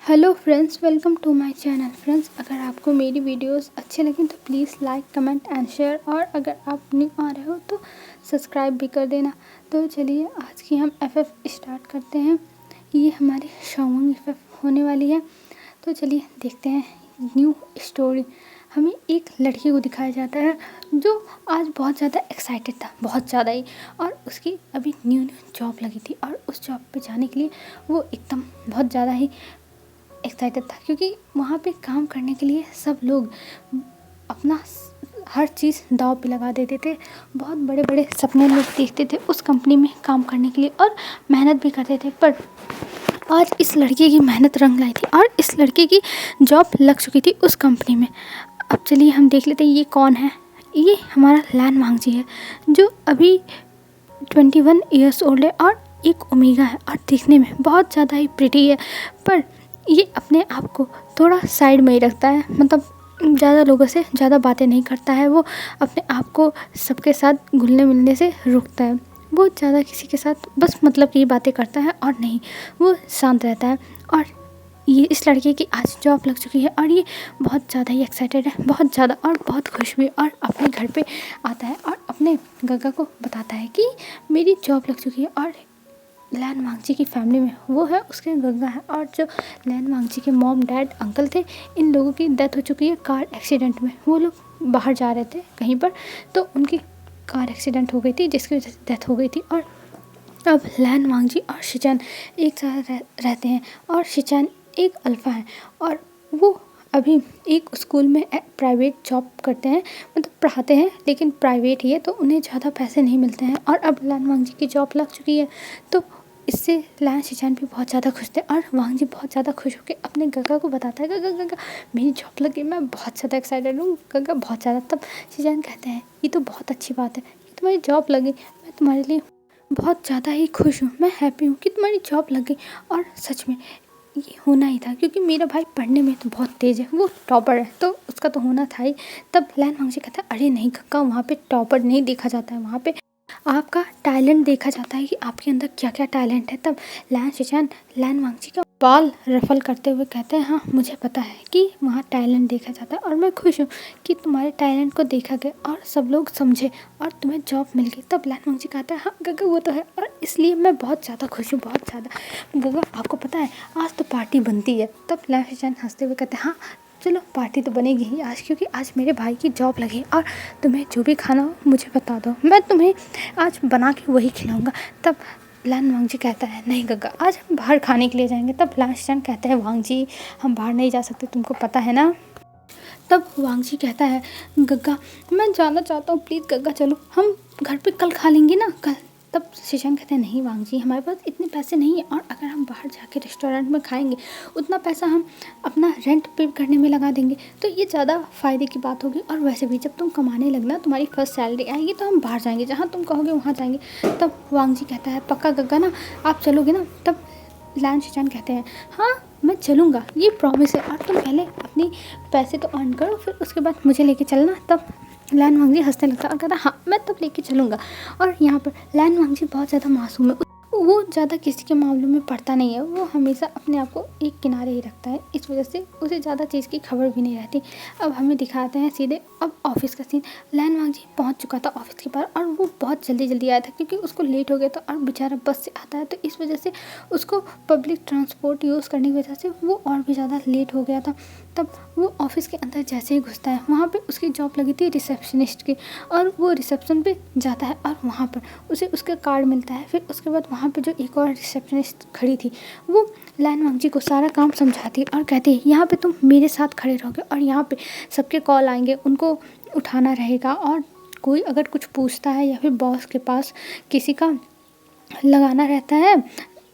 Hello friends, welcome to my channel. Friends, अगर आपको मेरी वीडियोस अच्छे लगें तो please like, comment and share, और अगर आप न्यू आ रहे हो तो सब्सक्राइब भी कर देना। तो चलिए आज की हम एफएफ स्टार्ट करते हैं। ये हमारी शाओमिंग एफएफ होने वाली है। तो चलिए देखते हैं न्यू स्टोरी। हमें एक लड़की को दिखाया जाता है जो आज बहुत ज़्यादा एक्साइटेड था, बहुत ज़्यादा ही। और उसकी अभी न्यू न्यू जॉब लगी थी और उस जॉब पे जाने के लिए वो एकदम बहुत ज़्यादा ही एक्साइटेड था, क्योंकि वहाँ पे काम करने के लिए सब लोग अपना हर चीज़ दांव पे लगा देते थे। बहुत बड़े बड़े सपने लोग देखते थे उस कंपनी में काम करने के लिए और मेहनत भी करते थे। पर आज इस लड़के की मेहनत रंग लाई थी और इस लड़के की जॉब लग चुकी थी उस कंपनी में। अब चलिए हम देख लेते हैं ये कौन है। ये हमारा लान वांगजी है, जो अभी 21 ईयर्स ओल्ड है और एक ओमेगा है और दिखने में बहुत ज़्यादा ही प्रिटी है। पर ये अपने आप को थोड़ा साइड में ही रखता है, मतलब ज़्यादा लोगों से ज़्यादा बातें नहीं करता है। वो अपने आप को सबके साथ घुलने मिलने से रोकता है। वो ज़्यादा किसी के साथ बस मतलब की बातें करता है और नहीं, वो शांत रहता है। और ये इस लड़के की आज जॉब लग चुकी है और ये बहुत ज़्यादा ही एक्साइटेड है, बहुत ज़्यादा, और बहुत खुश भी। और अपने घर पे आता है और अपने गग्गा को बताता है कि मेरी जॉब लग चुकी है। और लान वांगजी की फैमिली में वो है, उसके गंगा है, और जो लान वांगजी के मॉम डैड अंकल थे, इन लोगों की डेथ हो चुकी है कार एक्सीडेंट में। वो लोग बाहर जा रहे थे कहीं पर, तो उनकी कार एक्सीडेंट हो गई थी जिसकी वजह से डेथ हो गई थी। और अब लान वांगजी और शिचैन एक साथ रहते हैं और शिचैन एक अल्फ़ा है और वो अभी एक स्कूल में प्राइवेट जॉब करते हैं, मतलब पढ़ाते हैं, लेकिन प्राइवेट ही है तो उन्हें ज़्यादा पैसे नहीं मिलते हैं। और अब लान वांगजी की जॉब लग चुकी है, तो इससे लान शिचैन भी बहुत ज़्यादा खुश थे। और वांगजी बहुत ज़्यादा खुश होकर अपने गगा को बताता है, गगा गगा मेरी जॉब लगी, मैं बहुत ज़्यादा एक्साइटेड हूँ गगा, बहुत ज़्यादा। तब शिचैन कहते हैं ये तो बहुत अच्छी बात है, ये तुम्हारी जॉब लगी, मैं तुम्हारे लिए बहुत ज़्यादा ही खुश हूँ, मैं हैप्पी हूँ कि तुम्हारी जॉब लग गई। और सच में ये होना ही था, क्योंकि मेरा भाई पढ़ने में तो बहुत तेज़ है, वो टॉपर है, तो उसका तो होना था ही। तब लान वांगजी कहता है, अरे नहीं कक्का, वहाँ पे टॉपर नहीं देखा जाता है, वहाँ पे आपका टैलेंट देखा जाता है कि आपके अंदर क्या क्या टैलेंट है। तब लान शिचैन लान वांगजी का बाल रफल करते हुए कहते हैं, हाँ मुझे पता है कि वहाँ टैलेंट देखा जाता है और मैं खुश हूँ कि तुम्हारे टैलेंट को देखा गया और सब लोग समझे और तुम्हें जॉब मिल गई। तब लान वांगजी कहता है, हाँ गगा वो तो है, और इसलिए मैं बहुत ज़्यादा खुश हूँ, बहुत ज़्यादा। गगा आपको पता है आज तो पार्टी बनती है। तब लान शिचैन हंसते हुए कहते हैं, हाँ चलो पार्टी तो बनेगी ही आज, क्योंकि आज मेरे भाई की जॉब लगी और तुम्हें जो भी खाना हो मुझे बता दो, मैं तुम्हें आज बना के वही खिलाऊंगा। तब लान वांगजी कहता है, नहीं गग्गा आज हम बाहर खाने के लिए जाएंगे। तब लान शिचैन कहता है, वांगजी हम बाहर नहीं जा सकते, तुमको पता है ना। तब वांगजी कहता है, गग्गा मैं जाना चाहता हूँ, प्लीज़ गग्गा चलो, हम घर पे कल खा लेंगे ना कल। तब शिचैन कहते हैं, नहीं वांगजी हमारे पास इतने पैसे नहीं है, और अगर हम बाहर जाके रेस्टोरेंट में खाएंगे उतना पैसा हम अपना रेंट पे करने में लगा देंगे, तो ये ज़्यादा फ़ायदे की बात होगी। और वैसे भी जब तुम कमाने लगना, तुम्हारी फर्स्ट सैलरी आएगी तो हम बाहर जाएंगे, जहाँ तुम कहोगे वहाँ जाएंगे। तब वांगजी कहता है, पक्का गग्गा ना, आप चलोगे ना। तब लान शिचैन कहते हैं, हाँ मैं चलूँगा, ये प्रॉमिस है, और तुम पहले अपनी पैसे तो अर्न करो, फिर उसके बाद मुझे लेके चलना। तब लान वांगजी हंसने लगता और कहता, हाँ मैं तब लेके चलूँगा। और यहाँ पर लान वांगजी बहुत ज़्यादा मासूम है, वो ज़्यादा किसी के मामलों में पड़ता नहीं है, वो हमेशा अपने आप को एक किनारे ही रखता है, इस वजह से उसे ज़्यादा चीज़ की खबर भी नहीं रहती। अब हमें दिखाते हैं सीधे अब ऑफिस का सीन। लान वांगजी पहुंच चुका था ऑफिस के बाहर और वो बहुत जल्दी जल्दी आया था, क्योंकि उसको लेट हो गया था और बेचारा बस से आता है, तो इस वजह से उसको पब्लिक ट्रांसपोर्ट यूज़ करने की वजह से वो और भी ज़्यादा लेट हो गया था। तब वो ऑफिस के अंदर जैसे ही घुसता है, वहाँ पे उसकी जॉब लगी थी रिसेप्शनिस्ट की, और वो रिसेप्शन पे जाता है और वहाँ पर उसे उसका कार्ड मिलता है। फिर उसके बाद वहाँ पे जो एक और रिसेप्शनिस्ट खड़ी थी, वो लान वांगजी को सारा काम समझाती है और कहती है, यहाँ पे तुम मेरे साथ खड़े रहोगे और यहाँ पे सबके कॉल आएंगे, उनको उठाना रहेगा, और कोई अगर कुछ पूछता है या फिर बॉस के पास किसी का लगाना रहता है,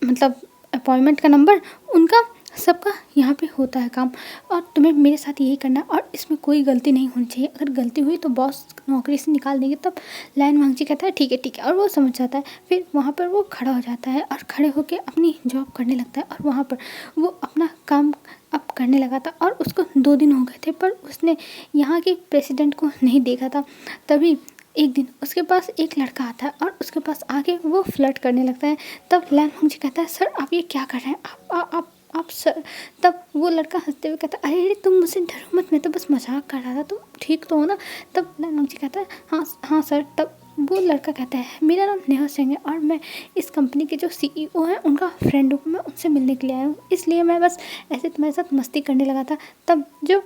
मतलब अपॉइंटमेंट का नंबर, उनका सबका यहाँ पे होता है काम, और तुम्हें मेरे साथ यही करना है, और इसमें कोई गलती नहीं होनी चाहिए, अगर गलती हुई तो बॉस नौकरी से निकाल देंगे। तब लान वांगजी कहता है, ठीक है ठीक है, और वो समझ जाता है। फिर वहाँ पर वो खड़ा हो जाता है और खड़े होकर अपनी जॉब करने लगता है, और वहाँ पर वो अपना काम अब करने लगा था, और उसको 2 दिन हो गए थे, पर उसने यहाँ के प्रेसिडेंट को नहीं देखा था। तभी एक दिन उसके पास एक लड़का आता है और उसके पास आके वो फ्लर्ट करने लगता है। तब लान वांगजी कहता है, सर आप ये क्या कर रहे हैं, आप सर। तब वो लड़का हंसते हुए कहता है अरे तुम मुझसे डरो मत, मैं तो बस मजाक कर रहा था, तुम ठीक तो हो ना। तब लालवांगजी कहता है हाँ हाँ सर। तब वो लड़का कहता है मेरा नाम नेहा सिंह है और मैं इस कंपनी के जो CEO हैं उनका फ्रेंड हूँ, मैं उनसे मिलने के लिए आया हूँ, इसलिए मैं बस ऐसे तुम्हारे साथ मस्ती करने लगा था। तब जो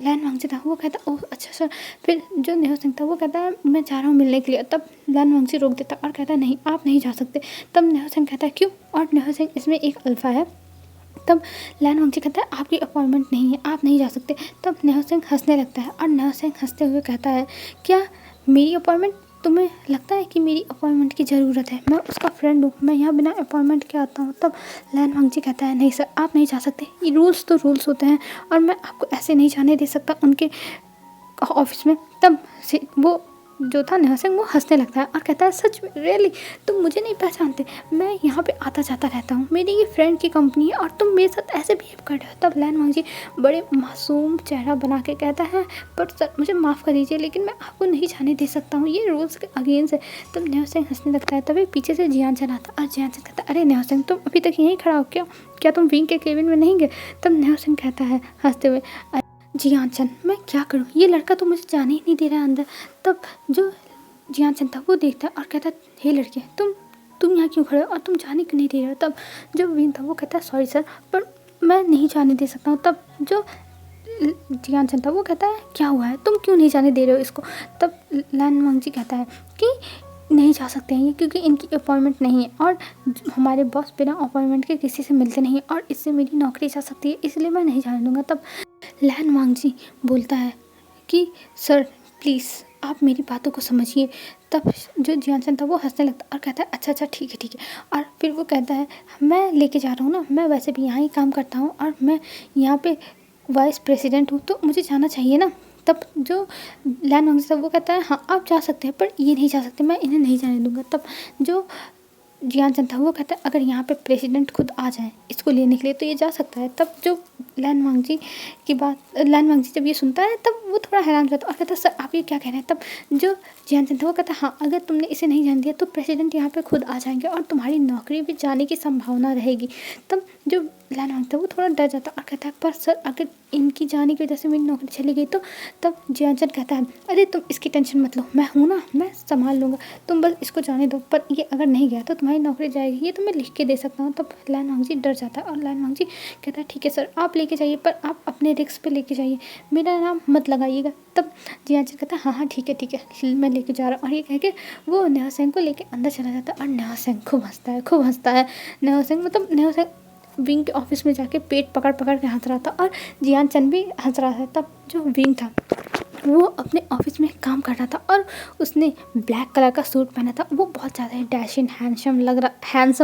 लालवांगजी था वो कहता ओह अच्छा सर। फिर जो नेहा सिंह था वो कहता है मैं जा रहा हूँ मिलने के लिए। तब लालवांगजी रोक देता और कहता है नहीं आप नहीं जा सकते। तब नेहा सिंह कहता है क्यों, और नेहा सिंह इसमें एक अल्फ़ा है। तब लालवांगजी कहता है आपकी अपॉइंटमेंट नहीं है, आप नहीं जा सकते। तब नेहा सिंह हंसने लगता है और नेहा सिंह हंसते हुए कहता है क्या मेरी अपॉइंटमेंट, तुम्हें लगता है कि मेरी अपॉइंटमेंट की ज़रूरत है, मैं उसका फ्रेंड हूँ, मैं यहाँ बिना अपॉइंटमेंट के आता हूँ। तब लालवांगजी कहता है नहीं सर आप नहीं जा सकते, ये रूल्स तो रूल्स होते हैं और मैं आपको ऐसे नहीं जाने दे सकता उनके ऑफिस में। तब से वो जो था नेहा सिंह वो हंसने लगता है और कहता है सच में रियली तुम मुझे नहीं पहचानते, मैं यहाँ पे आता जाता रहता हूँ, मेरी ये फ्रेंड की कंपनी है और तुम मेरे साथ ऐसे बिहेव कर रहे हो। तब लालवांगजी बड़े मासूम चेहरा बना के कहता है पर सर मुझे माफ़ कर दीजिए लेकिन मैं आपको नहीं जाने दे सकता हूँ, ये रूल्स के अगेंस्ट है। तब नेहा सिंह हंसने लगता है। तभी पीछे से जियान आता और जियान कहता है अरे नेहा सिंह तुम अभी तक यहीं खड़ा हो क्या, क्या तुम विंग के केबिन में नहीं गए। तब नेहा सिंह कहता है हंसते हुए जियान मैं क्या करूँ, ये लड़का तो मुझे जाने ही नहीं दे रहा है अंदर। तब जो जियान था वो देखता है और कहता है हे लड़के तुम यहाँ क्यों खड़े हो और तुम जाने क्यों नहीं दे रहे हो। तब जो विन था वो कहता है सॉरी सर पर मैं नहीं जाने दे सकता हूँ। तब जो जियान था वो कहता है क्या हुआ है, तुम क्यों नहीं जाने दे रहे हो इसको। तब लालवांगजी कहता है कि नहीं जा सकते हैं ये क्योंकि इनकी अपॉइंटमेंट नहीं है और हमारे बॉस बिना अपॉइंटमेंट के किसी से मिलते नहीं और इससे मेरी नौकरी जा सकती है, इसलिए मैं नहीं जाने दूँगा। तब लालवांगजी बोलता है कि सर प्लीज़ आप मेरी बातों को समझिए। तब जो जियान था वो हंसने लगता और कहता है अच्छा ठीक है। और फिर वो कहता है मैं लेके जा रहा हूँ ना, मैं वैसे भी यहाँ ही काम करता हूँ और मैं यहाँ पे वाइस प्रेसिडेंट हूँ तो मुझे जाना चाहिए ना। तब जो लालवांगजी था वो कहता है हाँ आप जा सकते हैं पर ये नहीं जा सकते, मैं इन्हें नहीं जाने दूँगा। तब जो जियान था वो कहता है अगर यहाँ पे प्रेसिडेंट खुद आ जाए इसको लेने के लिए तो ये जा सकता है। तब जो लालवांगजी जब ये सुनता है तब वो थोड़ा हैरान हो जाता है और कहता है सर आप ये क्या कह रहे हैं। तब जो जियान था वो कहता है हाँ अगर तुमने इसे नहीं जान दिया तो प्रेसिडेंट यहाँ पे खुद आ जाएंगे और तुम्हारी नौकरी भी जाने की संभावना रहेगी। तब जो लालवांगजी था वो थोड़ा डर जाता और कहता है पर सर अगर इनकी जाने की वजह से मेरी नौकरी चली गई तो। तब जियान कहता है अरे तुम इसकी टेंशन मत लो, मैं हूँ ना, मैं संभाल लूँगा, तुम बस इसको जाने दो, पर ये अगर नहीं गया तो तुम्हारी नौकरी जाएगी, ये तो मैं लिख के दे सकता हूँ। तब लालवांगजी डर जाता है और लालवांगजी कहता है ठीक है सर आप लेके जाइए पर आप अपने रिस्क पे लेके जाइए, मेरा नाम मत लगाइएगा। तब जियान कहता है हाँ ठीक है मैं लेके जा रहा हूँ। और ये कह के वो नेहा सिंह को लेके अंदर चला जाता है और नेहा सिंह खूब हंसता है। नेहा सिंह विंग के ऑफिस में जाके पेट पकड़ के हंस रहा था और जियान भी हंस रहा था। तब जो विंग था वो अपने ऑफिस में काम कर रहा था और उसने ब्लैक कलर का सूट पहना था, वो बहुत ज़्यादा डैशिंग हैंडसम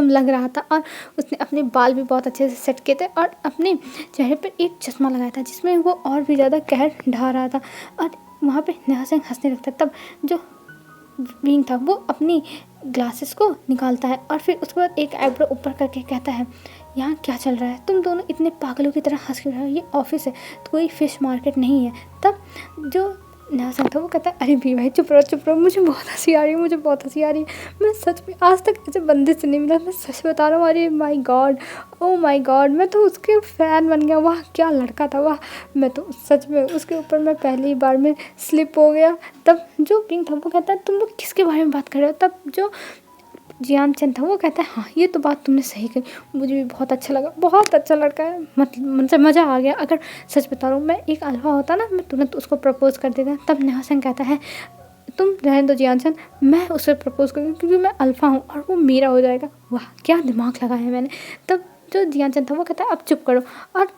लग रहा था और उसने अपने बाल भी बहुत अच्छे से सेट किए थे और अपने चेहरे पर एक चश्मा लगाया था जिसमें वो और भी ज़्यादा कहर ढा रहा था और वहाँ पे नेहा सिंह हंसने लगता। तब जो विंग था वो अपनी ग्लासेस को निकालता है और फिर उसके बाद एक आईब्रो ऊपर करके कहता है यहाँ क्या चल रहा है, तुम दोनों इतने पागलों की तरह हंस क्यों रहे हो, ये ऑफिस है तो कोई फिश मार्केट नहीं है। तब जो नेहा सिंह था वो कहता है अरे भी भाई चुप रहो, मुझे बहुत हंसी आ रही है, मैं सच में आज तक ऐसे बंदे से नहीं मिला, मैं सच बता रहा हूँ, अरे my God oh my God मैं तो उसके फ़ैन बन गया, वाह क्या लड़का था, वाह मैं तो सच में उसके ऊपर मैं पहली बार में स्लिप हो गया। तब जो विंग था वो कहता है तुम लोग किसके बारे में बात कर रहे हो। तब जो जियान था वो कहता है हाँ ये तो बात तुमने सही कही, मुझे भी बहुत अच्छा लगा, बहुत अच्छा लड़का है, मतलब मज़ा आ गया, अगर सच बता रहा हूँ मैं एक अल्फा होता ना मैं तुरंत उसको प्रपोज़ कर देता। तब नेहा सिंह कहता है तुम रहने दो जियान, मैं उसे प्रपोज़ करूँगी क्योंकि मैं अल्फा हूँ और वो मेरा हो जाएगा। वाह क्या दिमाग लगाया मैंने। तब जो जियान था वो कहता है अब चुप करो और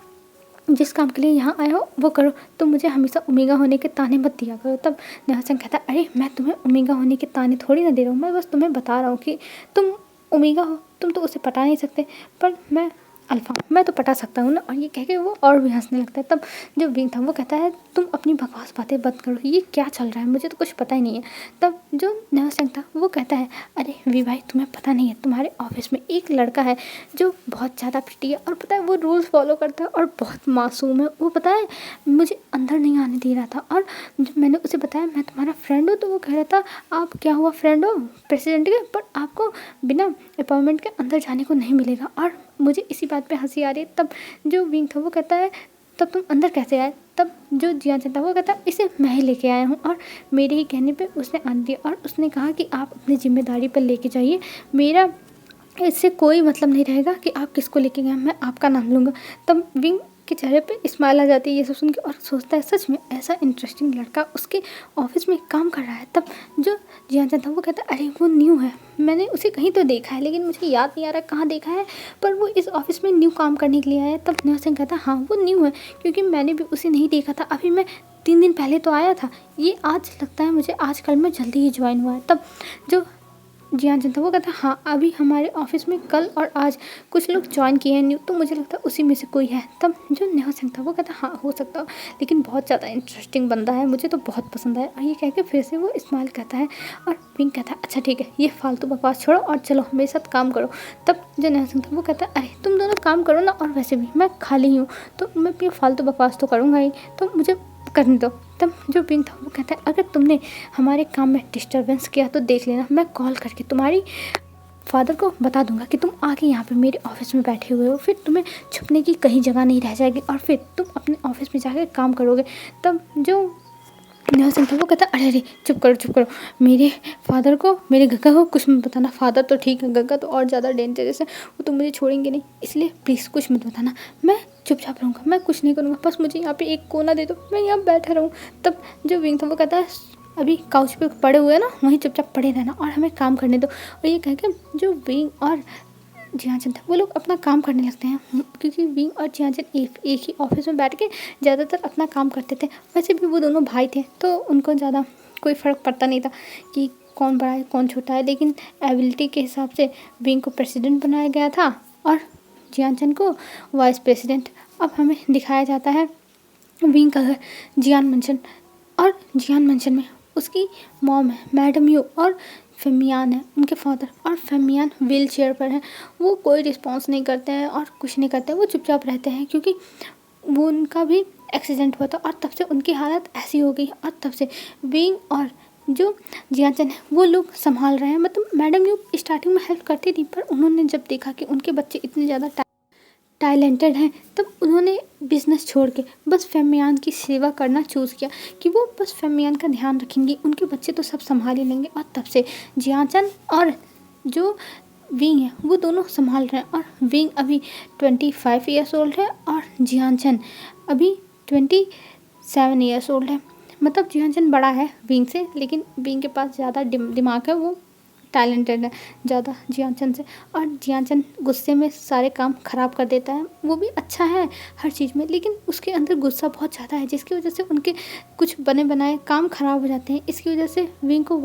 जिस काम के लिए यहाँ आए हो वो करो, तुम मुझे हमेशा ओमेगा होने के ताने मत दिया करो। तब नेहा सिंह कहता अरे मैं तुम्हें ओमेगा होने के ताने थोड़ी ना दे रहा हूँ, मैं बस तुम्हें बता रहा हूँ कि तुम ओमेगा हो, तुम तो उसे पटा नहीं सकते पर मैं अल्फा मैं तो पटा सकता हूँ ना। और ये कह के वो और भी हंसने लगता है। तब जो विंग था वो कहता है तुम अपनी बकवास बातें बंद करो, ये क्या चल रहा है मुझे तो कुछ पता ही नहीं है। तब जो नेहा सिंह था वो कहता है अरे वी भाई तुम्हें पता नहीं है, तुम्हारे ऑफिस में एक लड़का है जो बहुत ज़्यादा प्रिटी है और पता है वो रूल्स फॉलो करता है और बहुत मासूम है, वो पता है मुझे अंदर नहीं आने दे रहा था और जब मैंने उसे बताया मैं तुम्हारा फ्रेंड हूँ तो वो कह रहा था आप क्या हुआ फ्रेंड हो प्रेसिडेंट के, पर आपको बिना अपॉइंटमेंट के अंदर जाने को नहीं मिलेगा और मुझे इसी बात पे हंसी आ रही है। तब जो विंग था वो कहता है तब तुम अंदर कैसे आए? तब जो जियान था वो कहता है इसे मैं ही लेके आया हूँ, और मेरे ही कहने पे उसने आन दिया, और उसने कहा कि आप अपनी जिम्मेदारी पर लेके जाइए, मेरा इससे कोई मतलब नहीं रहेगा कि आप किसको लेके गए, मैं आपका नाम लूँगा। तब विंग के चेहरे पे स्माइल आ जाती है ये सब सुन के, और सोचता है सच में ऐसा इंटरेस्टिंग लड़का उसके ऑफिस में काम कर रहा है। तब जो जियान था वो कहता है अरे वो न्यू है, मैंने उसे कहीं तो देखा है लेकिन मुझे याद नहीं आ रहा कहाँ देखा है, पर वो इस ऑफिस में न्यू काम करने के लिए आया है। तब नेहा सिंह कहता है हाँ वो न्यू है, क्योंकि मैंने भी उसे नहीं देखा था, अभी मैं 3 दिन पहले तो आया था, ये आज लगता है मुझे आजकल में जल्दी ही ज्वाइन हुआ है। तब जो जियान था वो कहता है हाँ अभी हमारे ऑफिस में कल और आज कुछ लोग ज्वाइन किए हैं न्यू, तो मुझे लगता है उसी में से कोई है। तब जो नेहा सिंह था वो कहता है हाँ हो सकता हो, लेकिन बहुत ज़्यादा इंटरेस्टिंग बंदा है, मुझे तो बहुत पसंद आया। और ये कह के फिर से वो स्माइल करता है, और पिंक कहता है अच्छा ठीक है ये फालतू बकवास छोड़ो और चलो मेरे साथ काम करो। तब जो नेहा सिंह था वो कहता है अरे तुम दोनों काम करो ना, और वैसे भी मैं खाली हूँ तो मैं ये फालतू बकवास तो करूँगा ही, तो मुझे करने दो। तब जो पिंक था वो कहता है अगर तुमने हमारे काम में डिस्टर्बेंस किया तो देख लेना, मैं कॉल करके तुम्हारी फादर को बता दूंगा कि तुम आके यहाँ पे मेरे ऑफिस में बैठे हुए हो, फिर तुम्हें छुपने की कहीं जगह नहीं रह जाएगी, और फिर तुम अपने ऑफिस में जाकर काम करोगे। तब जो नेहा सिंह था वो कहता अरे अरे चुप करो, मेरे फादर को मेरे गग्गा को कुछ मत बताना। फादर तो ठीक है, गग्गा तो और ज़्यादा डेंजरस है, वो तो मुझे छोड़ेंगे नहीं, इसलिए प्लीज़ कुछ मत बताना, मैं चुपचाप रहूँगा, मैं कुछ नहीं करूँगा, बस मुझे यहाँ पे एक कोना दे दो, मैं यहाँ बैठा रहूँ। तब जो विंग था वो कहता है अभी काउच पे पड़े हुए ना वहीं चुपचाप पड़े रहना और हमें काम करने दो। और ये कह के जो विंग और जियान था वो लोग अपना काम करने लगते हैं, क्योंकि विंग और जियान एक ही ऑफिस में बैठ के ज़्यादातर अपना काम करते थे। वैसे भी वो दोनों भाई थे तो उनको ज़्यादा कोई फ़र्क पड़ता नहीं था कि कौन बड़ा है कौन छोटा है, लेकिन एबिलिटी के हिसाब से विंग को प्रेसिडेंट बनाया गया था और जियान को वाइस प्रेसिडेंट। अब हमें दिखाया जाता है विंग का घर जियान मंशन, और जियान मंशन में उसकी मॉम है मैडम यू, और फेमियान है उनके फादर, और फेमियान व्हील चेयर पर है। वो कोई रिस्पॉन्स नहीं करते हैं और कुछ नहीं करते हैं, वो चुपचाप रहते हैं, क्योंकि वो उनका भी एक्सीडेंट हुआ था और तब से उनकी हालत ऐसी हो गई, और तब से विंग और जो जियान है वो लोग संभाल रहे हैं। मतलब मैडम यू स्टार्टिंग में हेल्प करती थी, पर उन्होंने जब देखा कि उनके बच्चे इतने ज़्यादा टैलेंटेड हैं तब उन्होंने बिज़नेस छोड़ के बस फेमियान की सेवा करना चूज़ किया कि वो बस फेमियान का ध्यान रखेंगी, उनके बच्चे तो सब संभाल ही लेंगे। और तब से जियान और जो विंग है वो दोनों संभाल रहे हैं, और विंग अभी 25 ईयर्स ओल्ड है और जियान अभी 27 ईयर्स ओल्ड है। मतलब जियान बड़ा है विंग से, लेकिन विंग के पास ज़्यादा दिमाग है, वो टैलेंटेड है ज़्यादा जियान से। और जियान गुस्से में सारे काम ख़राब कर देता है, वो भी अच्छा है हर चीज़ में, लेकिन उसके अंदर गुस्सा बहुत ज़्यादा है, जिसकी वजह से उनके कुछ बने बनाए काम ख़राब हो जाते हैं। इसकी वजह से विंग को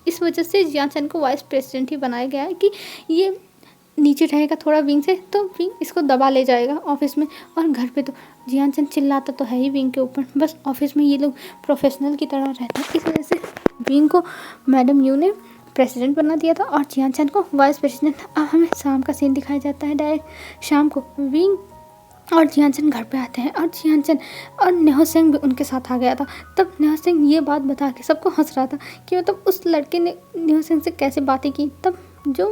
इस वजह से जियान को वाइस प्रेसिडेंट ही बनाया गया है कि ये नीचे रहेगा थोड़ा विंग से तो विंग इसको दबा ले जाएगा ऑफिस में। और घर पे तो जियान चिल्लाता तो है ही विंग के ऊपर, बस ऑफिस में ये लोग प्रोफेशनल की तरह रहते हैं। इस वजह से विंग को मैडम यू ने प्रेसिडेंट बना दिया था और जियान को वाइस प्रेसिडेंट। अब हमें शाम का सीन दिखाया जाता है, डायरेक्ट शाम को विंग और जियान घर पे आते हैं, और जियान और नेहा सिंह भी उनके साथ आ गया था। तब नेहा सिंह ये बात बता के सबको हंस रहा था कि मतलब उस लड़के ने नेहा सिंह से कैसे बातें की। तब जो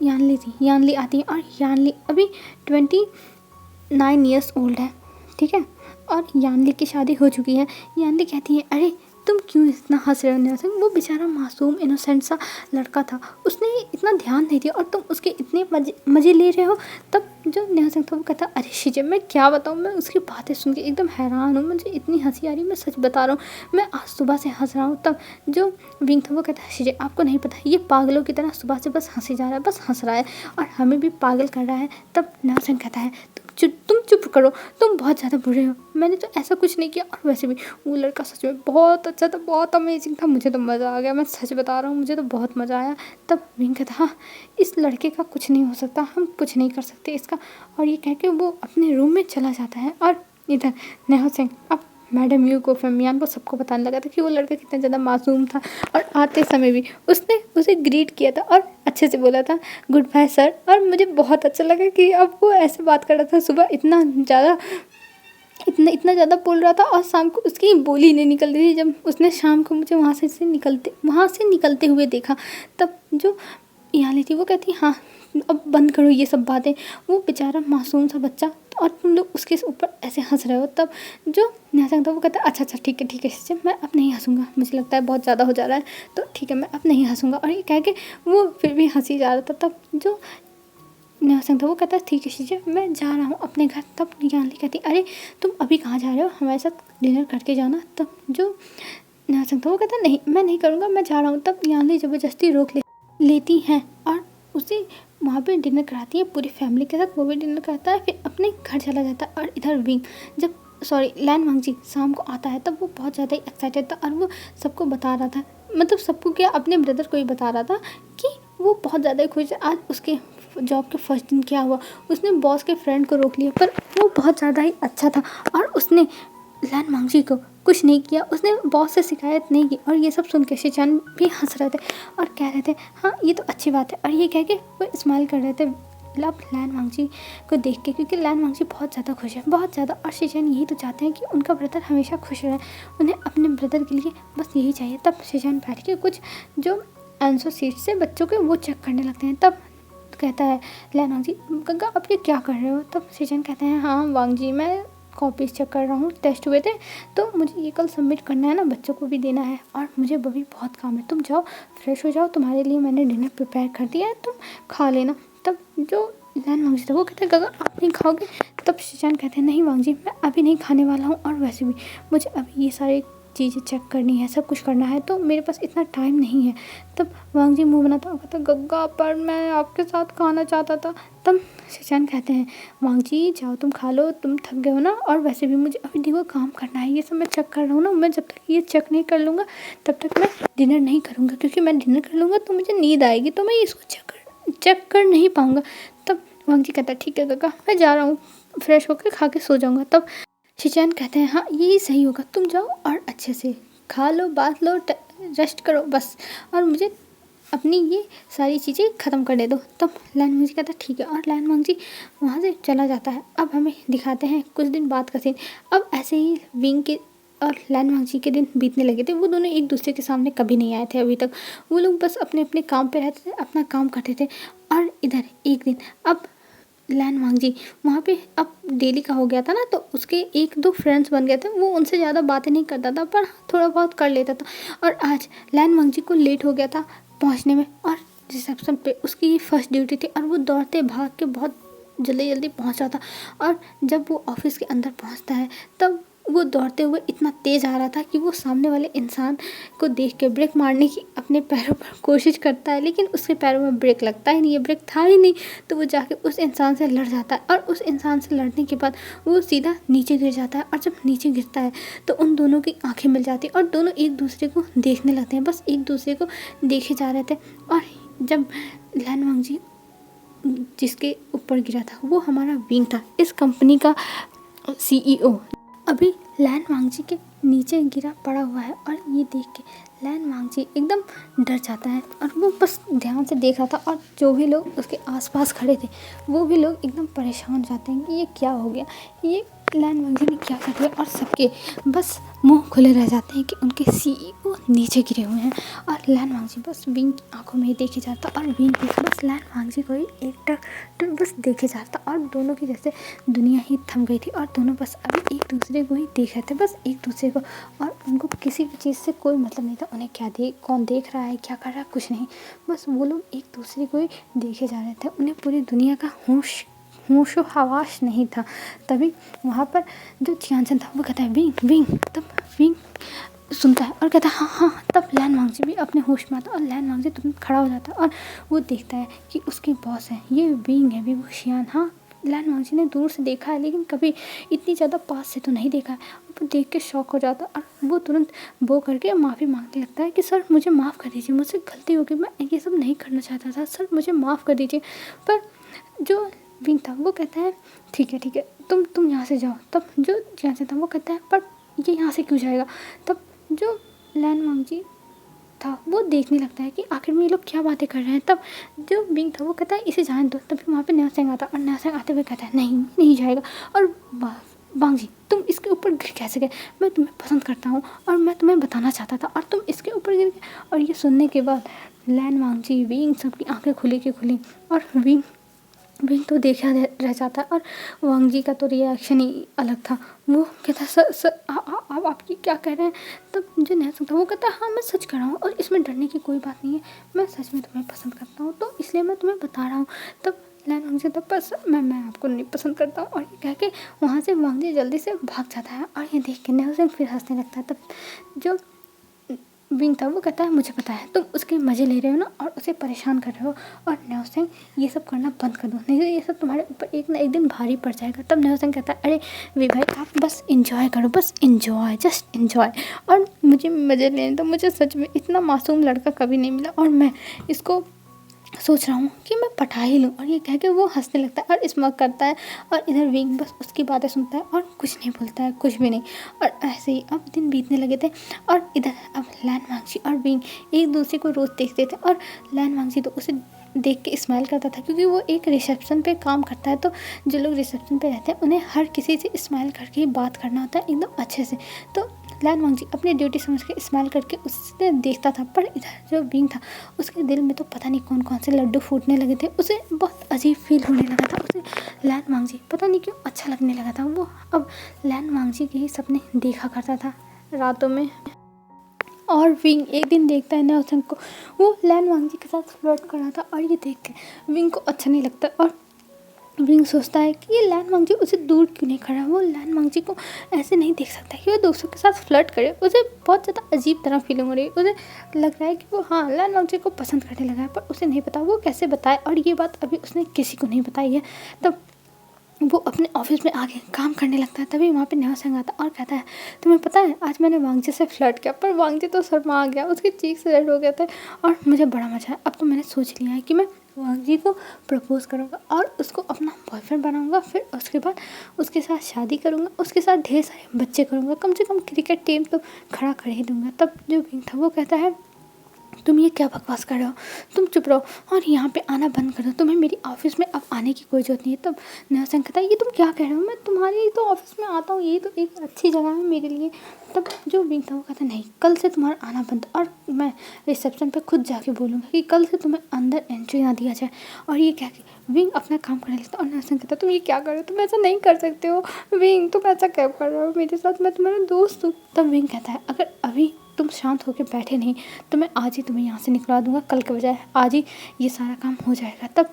यानली आती है, और यानली अभी 29 ईयर्स ओल्ड है, ठीक है, और यानली की शादी हो चुकी है। यानली कहती है अरे तुम क्यों इतना हंस रहे हो नेहा सिंह, वो बेचारा मासूम इनोसेंट सा लड़का था, उसने इतना ध्यान नहीं दिया और तुम उसके इतने मज़े ले रहे हो। तब जो नेहा सिंह था वो कहता अरे शीजे मैं क्या बताऊँ, मैं उसकी बातें सुन के एकदम हैरान हूँ, मुझे इतनी हंसी आ रही है, मैं सच बता रहा हूँ, मैं आज सुबह से हंस रहा हूँ। तब जो विंग था वो कहता है शीजे आपको नहीं पता ये पागलों की तरह सुबह से बस हंसी जा रहा है, बस हंस रहा है और हमें भी पागल कर रहा है। तब नेहा सिंह कहता है तुम चुप करो, तुम बहुत ज़्यादा बुरे हो, मैंने तो ऐसा कुछ नहीं किया, और वैसे भी वो लड़का सच में बहुत अच्छा था, बहुत अमेजिंग था, मुझे तो मज़ा आ गया, मैं सच बता रहा हूँ, मुझे तो बहुत मज़ा आया। तब विंग कहता हाँ इस लड़के का कुछ नहीं हो सकता, हम कुछ नहीं कर सकते इसका, और ये कह के वो अपने रूम में चला जाता है। और इधर नेहा सिंह अब मैडम यू को फेमियान को सबको बताने लगा था कि वो लड़का कितना ज़्यादा मासूम था, और आते समय भी उसने उसे ग्रीट किया था और अच्छे से बोला था गुड बाय सर। और मुझे बहुत अच्छा लगा कि अब वो ऐसे बात कर रहा था, सुबह इतना ज़्यादा बोल रहा था और शाम को उसकी बोली नहीं निकल रही थी। जब उसने शाम को मुझे वहाँ से निकलते हुए देखा, तब जो यानी थी वो कहती हाँ अब बंद करो ये सब बातें। वो बेचारा मासूम सा बच्चा और तुम लोग उसके ऊपर ऐसे हंस रहे हो। तब जो न्यासेंग था वो कहता है अच्छा अच्छा ठीक है शिष्य, मैं अब नहीं हंसूंगा, मुझे लगता है बहुत ज़्यादा हो जा रहा है, तो ठीक है मैं अब नहीं हंसूंगा। और ये कह के वो फिर भी हंसी जा रहा था। तब जो न्यासेंग था वो कहता है ठीक है शिष्य, मैं जा रहा हूँ अपने घर। तब यानली कहती अरे तुम अभी कहाँ जा रहे हो, हमारे साथ डिनर करके जाना। तब जो न्यासेंग था वो कहता नहीं मैं नहीं करूँगा, मैं जा रहा हूँ। तब यानली ज़बरदस्ती रोक लेती हैं और उसे वहाँ पे डिनर कराती है पूरी फैमिली के साथ। वो भी डिनर करता है, फिर अपने घर चला जाता है। और इधर विंग जब लैन वांगजी शाम को आता है तब वो बहुत ज़्यादा ही एक्साइटेड था और वो सबको बता रहा था, मतलब सबको क्या अपने ब्रदर को ही बता रहा था कि वो बहुत ज़्यादा खुश है। आज उसके जॉब के फर्स्ट दिन क्या हुआ, उसने बॉस के फ्रेंड को रोक लिया, पर वो बहुत ज़्यादा ही अच्छा था और उसने लैन वांगजी को कुछ नहीं किया, उसने बॉस से शिकायत नहीं की। और ये सब सुन के शिचान भी हंस रहे थे और कह रहे थे हाँ ये तो अच्छी बात है। और ये कह के वो स्माइल कर रहे थे अब लैन वांगजी को देख के, क्योंकि लैन वांगजी बहुत ज़्यादा खुश है, बहुत ज़्यादा। और शिचान यही तो चाहते हैं कि उनका ब्रदर हमेशा खुश रहे, उन्हें अपने ब्रदर के लिए बस यही चाहिए। तब शिचान बैठ के कुछ जो आंसर शीट से बच्चों के वो चेक करने लगते हैं। तब कहता है लैन वांगजी गंगा आप ये क्या कर रहे हो। तब शिचान कहते हैं हाँ वांगजी मैं कॉपीज चेक कर रहा हूँ, टेस्ट हुए थे तो मुझे ये कल सबमिट करना है ना, बच्चों को भी देना है और मुझे भी बहुत काम है। तुम जाओ फ्रेश हो जाओ, तुम्हारे लिए मैंने डिनर प्रिपेयर कर दिया है, तुम खा लेना। तब जो लैन वांगजी था वो कहते हैं गगा आप नहीं खाओगे। तब शिचान कहते हैं नहीं वांगजी मैं अभी नहीं खाने वाला हूँ और वैसे भी मुझे अभी ये सारे चीज़ें चेक करनी है, सब कुछ करना है, तो मेरे पास इतना टाइम नहीं है। तब वांगजी मुँह बनाता हुआ कहता गग्गा पर मैं आपके साथ खाना चाहता था। तब शिचान कहते हैं वांगजी जाओ तुम खा लो, तुम थक गए हो ना, और वैसे भी मुझे अभी देखो काम करना है, ये सब मैं चेक कर रहा हूँ ना, मैं जब तक ये चेक नहीं कर लूँगा तब तक मैं डिनर नहीं करूँगा, क्योंकि मैं डिनर कर लूँगा तो मुझे नींद आएगी, तो मैं इसको चेक कर नहीं पाऊँगा। तब वांगजी कहता है ठीक है गग्गा मैं जा रहा हूँ, फ्रेश होकर खा के सो जाऊँगा। तब शिचान कहते हैं हाँ यही सही होगा, तुम जाओ और अच्छे से खा लो, बात लो, रेस्ट करो बस, और मुझे अपनी ये सारी चीज़ें ख़त्म करने दो। तब लैन वांगजी कहता है ठीक है और लैन वांगजी वहाँ से चला जाता है। अब हमें दिखाते हैं कुछ दिन बाद का सीन। अब ऐसे ही विंग के और लैन वांगजी के दिन बीतने लगे थे। वो दोनों एक दूसरे के सामने कभी नहीं आए थे अभी तक, वो लोग बस अपने अपने काम पे रहते थे, अपना काम करते थे। और इधर एक दिन अब लैन वांगजी वहाँ पे अब डेली का हो गया था ना, तो उसके एक दो फ्रेंड्स बन गए थे। वो उनसे ज़्यादा बातें नहीं करता था पर थोड़ा बहुत कर लेता था। और आज लैन वांगजी को लेट हो गया था पहुँचने में और रिसेप्शन पे उसकी फर्स्ट ड्यूटी थी और वो दौड़ते भाग के बहुत जल्दी जल्दी पहुँचा था। और जब वो ऑफिस के अंदर पहुँचता है तब वो दौड़ते हुए इतना तेज़ आ रहा था कि वो सामने वाले इंसान को देख के ब्रेक मारने की अपने पैरों पर कोशिश करता है, लेकिन उसके पैरों में ब्रेक लगता ही नहीं है, ब्रेक था ही नहीं। तो वो जाके उस इंसान से लड़ जाता है और उस इंसान से लड़ने के बाद वो सीधा नीचे गिर जाता है। और जब नीचे गिरता है तो उन दोनों की आंखें मिल जाती और दोनों एक दूसरे को देखने लगते हैं, बस एक दूसरे को देखे जा रहे थे। और जब लैन वांगजी जिसके ऊपर गिरा था वो हमारा विंग था, इस कंपनी का CEO। अभी लैन वांगजी के नीचे गिरा पड़ा हुआ है और ये देख के लैन वांगजी एकदम डर जाता है और वो बस ध्यान से देख रहा था। और जो भी लोग उसके आसपास खड़े थे वो भी लोग एकदम परेशान हो जाते हैं कि ये क्या हो गया, ये लैन वांगजी ने क्या कर दिया। और सबके बस मुंह खुले रह जाते हैं कि उनके CEO नीचे गिरे हुए हैं। और लैन वांगजी बस विंग की आंखों में ही देखे जाता और विंग भी बस लैन वांगजी को ही एक टक बस देखे जाता। और दोनों की जैसे दुनिया ही थम गई थी और दोनों बस अभी एक दूसरे को ही देख रहे थे, बस एक दूसरे को। और उनको किसी भी चीज़ से कोई मतलब नहीं था, उन्हें कौन देख रहा है क्या कर रहा है कुछ नहीं, बस वो लोग एक दूसरे को ही देखे जा रहे थे। उन्हें पूरी दुनिया का होशो हवास नहीं था। तभी वहाँ पर जो चियांचन था वो कहता है विंग विंग। तब विंग सुनता है और कहता है हाँ हाँ। तब लैन वांगजी भी अपने होश में आता और लैन वांगजी तुरंत खड़ा हो जाता है और वो देखता है कि उसके बॉस है, ये विंग है विवो शियान। हाँ लैन वांगजी ने दूर से देखा है लेकिन कभी इतनी ज़्यादा पास से तो नहीं देखा है। वो देख के शॉक हो जाता और वो तुरंत बो करके माफ़ी मांगने लगता है कि सर मुझे माफ़ कर दीजिए, मुझसे गलती हो गई, मैं ये सब नहीं करना चाहता था, सर मुझे माफ़ कर दीजिए। पर जो विंग था वो कहता है ठीक है तुम यहाँ से जाओ। तब जो जैसे था वो कहता है पर ये यहाँ से क्यों जाएगा। तब जो लैन वांगजी था वो देखने लगता है कि आखिर में ये लोग क्या बातें कर रहे हैं। तब जो विंग था वो कहता है इसे जाने दो। तभी वहाँ पे न्यासेंग आता और न्यासेंग आते हुए कहता है नहीं जाएगा। और वांगजी तुम इसके ऊपर गिर कैसे गए, मैं तुम्हें पसंद करता हूँ और मैं तुम्हें बताना चाहता था और तुम इसके ऊपर गिर गए। और ये सुनने के बाद लैन वांगजी विंग सबकी आंखें खुली की खुली और विंग विंग तो देखा रह जाता है और वांगजी का तो रिएक्शन ही अलग था। वो कहता है सर सर आप ये क्या कह रहे हैं। तब मुझे नहीं सकता, वो कहता है हाँ मैं सच कर रहा हूँ और इसमें डरने की कोई बात नहीं है, मैं सच में तुम्हें पसंद करता हूँ तो इसलिए मैं तुम्हें बता रहा हूँ। तब लैन वांगजी तब बस मैं आपको नहीं पसंद करता हूँ और ये कह के वहाँ से वांगजी जल्दी से भाग जाता है और ये देख के नेहोसेंग फिर हंसने लगता है। तब जो विंग था वो कहता है मुझे पता है तुम उसके मज़े ले रहे हो ना और उसे परेशान कर रहे हो, और नेहोसेंग ये सब करना बंद कर दो, नहीं तो ये सब तुम्हारे ऊपर एक ना एक दिन भारी पड़ जाएगा। तब नेहोसेंग कहता है अरे वी भाई आप बस इंजॉय करो, बस इंजॉय जस्ट इंजॉय, और मुझे मज़े लेने दो, मुझे सच में इतना मासूम लड़का कभी नहीं मिला और मैं इसको सोच रहा हूँ कि मैं पटा ही लूँ। और ये कह के वो हंसने लगता है और स्मग करता है और इधर विंग बस उसकी बातें सुनता है और कुछ नहीं बोलता है, कुछ भी नहीं। और ऐसे ही अब दिन बीतने लगे थे और इधर अब लैन वांगजी और विंग एक दूसरे को रोज़ देखते थे और लैन वांगजी तो उसे देख के स्माइल करता था क्योंकि वो एक रिसेप्शन पे काम करता है, तो जो लोग रिसेप्शन पे रहते हैं उन्हें हर किसी से स्माइल करके ही बात करना होता है एकदम अच्छे से। तो लैन वांगजी अपनी ड्यूटी समझ के स्माइल करके उससे देखता था, पर इधर जो विंग था उसके दिल में तो पता नहीं कौन कौन से लड्डू फूटने लगे थे, उसे बहुत अजीब फील होने लगा था, उसे लैन वांगजी पता नहीं क्यों अच्छा लगने लगा था। वो अब लैन वांगजी के ही सपने देखा करता था रातों में। और विंग एक दिन देखता है नेहोसेंग को, वो लैन वांगजी के साथ फ्लर्ट कर रहा था और ये देख के विंग को अच्छा नहीं लगता और विंग सोचता है कि ये लैन वांगजी उसे दूर क्यों नहीं खड़ा, वो लैन वांगजी को ऐसे नहीं देख सकता कि वो दोस्तों के साथ फ्लर्ट करे। उसे बहुत ज़्यादा अजीब तरह फीलिंग हो रही है, उसे लग रहा है कि वो हाँ लैन वांगजी को पसंद करने लगा है, पर उसे नहीं पता वो कैसे बताए और ये बात अभी उसने किसी को नहीं बताई है। तब वो अपने ऑफिस में आके काम करने लगता है, तभी वहाँ पे नेहोसेंग आता और कहता है तुम्हें पता है आज मैंने वांगजी से फ्लर्ट किया, पर वांगजी तो शर्मा आ गया, उसके चीक से रेड हो गए थे और मुझे बड़ा मजा है। अब तो मैंने सोच लिया है कि मैं वांगजी को प्रपोज करूँगा और उसको अपना बॉयफ्रेंड बनाऊँगा, फिर उसके बाद उसके साथ शादी करूँगा, उसके साथ ढेर सारे बच्चे करूँगा, कम से कम क्रिकेट टीम तो खड़ा कर ही दूँगा। तब जो विंग था वो कहता है तुम ये क्या बकवास कर रहे हो, तुम चुप रहो और यहाँ पे आना बंद कर दो, तुम्हें मेरी ऑफिस में अब आने की कोई ज़रूरत नहीं है। तब नेहोसेंग कहता है ये तुम क्या कह रहे हो, मैं तुम्हारी तो ऑफिस में आता हूँ, ये तो एक अच्छी जगह है मेरे लिए। तब जो विंग था वो कहता है नहीं कल से तुम्हारा आना बंद, और मैं रिसेप्शन पे खुद जाके बोलूँगा कि कल से तुम्हें अंदर एंट्री ना दिया जाए। और ये क्या विंग अपना काम करने लगता है और नेहोसेंग कहता है तुम ये क्या कर रहे हो, तुम ऐसा नहीं कर सकते हो विंग, तुम ऐसा क्या कर रहे हो मेरे साथ, मैं तुम्हारा दोस्त हूँ। तब विंग कहता है अगर अभी तुम शांत होकर बैठे नहीं तो मैं आज ही तुम्हें यहाँ से निकलवा दूंगा, कल के बजाय आज ही ये सारा काम हो जाएगा। तब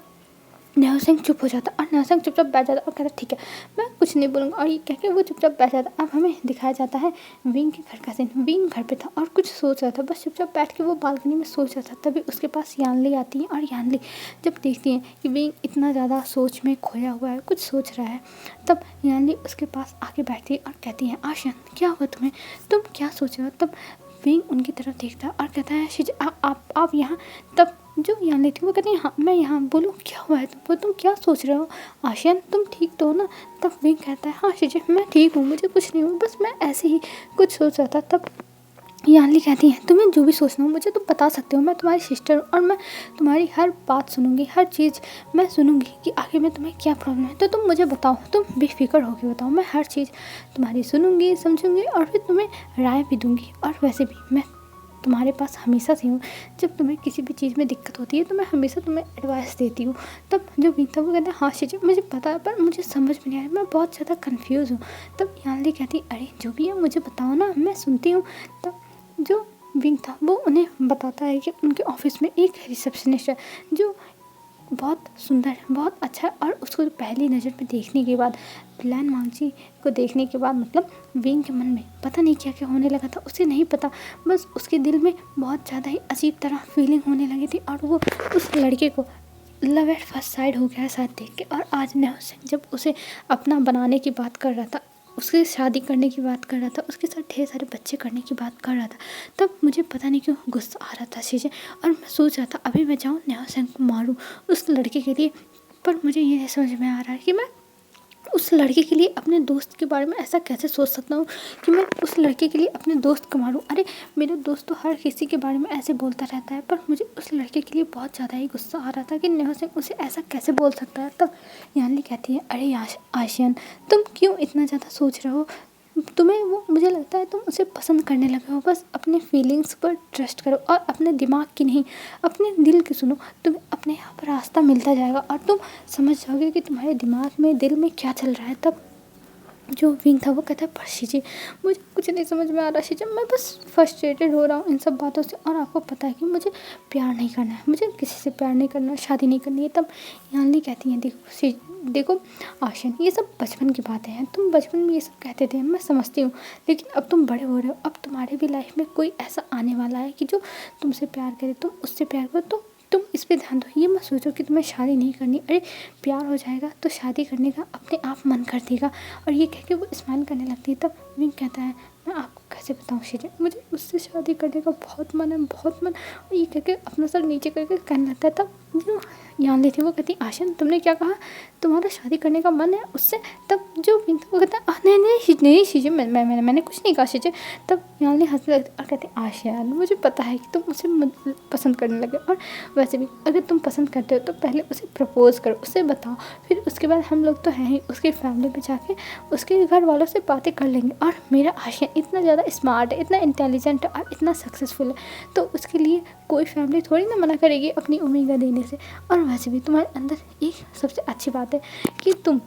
नेहोसेंग चुप हो जाता और नेहोसेंग चुपचाप बैठ जाता और कहता ठीक है मैं कुछ नहीं बोलूँगा, और ये कह के वो चुपचाप बैठ जाता। अब हमें दिखाया जाता है विंग के घर का सीन। विंग घर पे था और कुछ सोच रहा था, बस चुपचाप बैठ के वो बालकनी में सोच रहा था। तभी उसके पास यानली आती है और यानली जब देखती है कि विंग इतना ज़्यादा सोच में खोया हुआ है, कुछ सोच रहा है, तब यानली उसके पास आके बैठती है और कहती है आशियान क्या हुआ तुम्हें, तुम क्या सोच रहे हो। तब विंग उनकी तरफ देखता है और कहता है शिज आप यहाँ। तब जो यानली थी वो कहती है हाँ मैं यहाँ, बोलो क्या हुआ है तुमको, तुम क्या सोच रहे हो आशियान, तुम ठीक तो हो ना। तब विंग कहता है हाँ शिज मैं ठीक हूँ, मुझे कुछ नहीं हुआ, बस मैं ऐसे ही कुछ सोच रहा था। तब यानली कहती है तुम्हें जो भी सोचना हो मुझे तुम बता सकते हो, मैं तुम्हारी सिस्टर हूँ और मैं तुम्हारी हर बात सुनूंगी, हर चीज़ मैं सुनूंगी कि आखिर में तुम्हें क्या प्रॉब्लम है, तो तुम मुझे बताओ, तुम बेफिक्र होकर बताओ, मैं हर चीज़ तुम्हारी सुनूंगी समझूंगी और फिर तुम्हें राय भी दूंगी। और वैसे भी मैं तुम्हारे पास हमेशा से हूँ, जब तुम्हें किसी भी चीज़ में दिक्कत होती है तो मैं हमेशा तुम्हें एडवाइस देती हूँ। तब जो विंग था वो कहता है हाँ शिज मुझे पता है पर मुझे समझ में नहीं आ रहा, मैं बहुत ज़्यादा कन्फ्यूज़ हूँ। तब यानली कहती अरे जो भी है मुझे बताओ ना, मैं सुनती हूँ। तब जो विंग था वो उन्हें बताता है कि उनके ऑफिस में एक रिसेप्शनिस्ट है जो बहुत सुंदर है, बहुत अच्छा है, और उसको पहली नज़र में देखने के बाद लैन वांगजी को देखने के बाद मतलब विंग के मन में पता नहीं क्या क्या होने लगा था, उसे नहीं पता, बस उसके दिल में बहुत ज़्यादा ही अजीब तरह फीलिंग होने लगी थी और वो उस लड़के को लव एट फर्स्ट साइड हो गया साथ देख के। और आज नेहोसेंग जब उसे अपना बनाने की बात कर रहा था, उसके शादी करने की बात कर रहा था, उसके साथ ढेर सारे बच्चे करने की बात कर रहा था, तब मुझे पता नहीं क्यों गुस्सा आ रहा था चीज़ें, और मैं सोच रहा था अभी मैं जाऊँ नेहोसेंग को मारूँ उस लड़के के लिए। पर मुझे ये समझ में आ रहा है कि मैं उस लड़के के लिए अपने दोस्त के बारे में ऐसा कैसे सोच सकता हूँ कि मैं उस लड़के के लिए अपने दोस्त को मारूँ। अरे मेरे दोस्त तो हर किसी के बारे में ऐसे बोलता रहता है, पर मुझे उस लड़के के लिए बहुत ज़्यादा ही गुस्सा आ रहा था कि नेहोसेंग उसे ऐसा कैसे बोल सकता है। तब यानली कहती है अरे आशियान तुम क्यों इतना ज़्यादा सोच रहे हो, तुम्हें वो, मुझे लगता है तुम उसे पसंद करने लगे हो। बस अपने फीलिंग्स पर ट्रस्ट करो और अपने दिमाग की नहीं, अपने दिल की सुनो। तुम्हें अपने आप रास्ता मिलता जाएगा और तुम समझ जाओगे कि तुम्हारे दिमाग में, दिल में क्या चल रहा है। तब जो विंग था वो कहता है, पर शीजी मुझे कुछ नहीं समझ में आ रहा शीजी, मैं बस फ्रस्ट्रेटेड हो रहा हूँ इन सब बातों से, और आपको पता है कि मुझे प्यार नहीं करना है, मुझे किसी से प्यार नहीं करना है, शादी नहीं करनी है। तब यानली कहती हैं, देखो आशियन, ये सब बचपन की बातें हैं, तुम बचपन में ये सब कहते थे, मैं समझती हूँ, लेकिन अब तुम बड़े हो रहे हो, अब तुम्हारे भी लाइफ में कोई ऐसा आने वाला है कि जो तुमसे प्यार करे, तुम उससे प्यार करो, तो तुम इस पे ध्यान दो। ये मत सोचो कि तुम्हें शादी नहीं करनी, अरे प्यार हो जाएगा तो शादी करने का अपने आप मन कर देगा। और ये कह के वो स्माइल करने लगती है। तब विंग कहता है, मैं आपको कैसे बताऊँ शीजी, मुझे उससे शादी करने का बहुत मन है, बहुत मन। और ये कह के अपना सर नीचे करके कहने लगता है। तब जो यानली थी वो कहती, आशन तुमने क्या कहा, तुम्हारा शादी करने का मन है उससे? तब जो विंग था वो कहता है, नहीं नहीं नहीं शीजी, मैंने कुछ नहीं कहा शीजी। तब यानली हंसने लगती और कहती, आशियान मुझे पता है कि तुम उसे पसंद करने लगे, और वैसे भी अगर तुम पसंद करते हो तो पहले उसे प्रपोज़ करो, उसे बताओ, फिर उसके बाद हम लोग तो हैं ही, उसकी फैमिली में जाके उसके घर वालों से बातें कर लेंगे। और मेरा आशियान इतना ज़्यादा स्मार्ट है, इतना इंटेलिजेंट है और इतना सक्सेसफुल है, तो उसके लिए कोई फैमिली थोड़ी ना मना करेगी अपनी ओमेगा देने से। और वैसे भी तुम्हारे अंदर एक सबसे अच्छी बात है कि तुम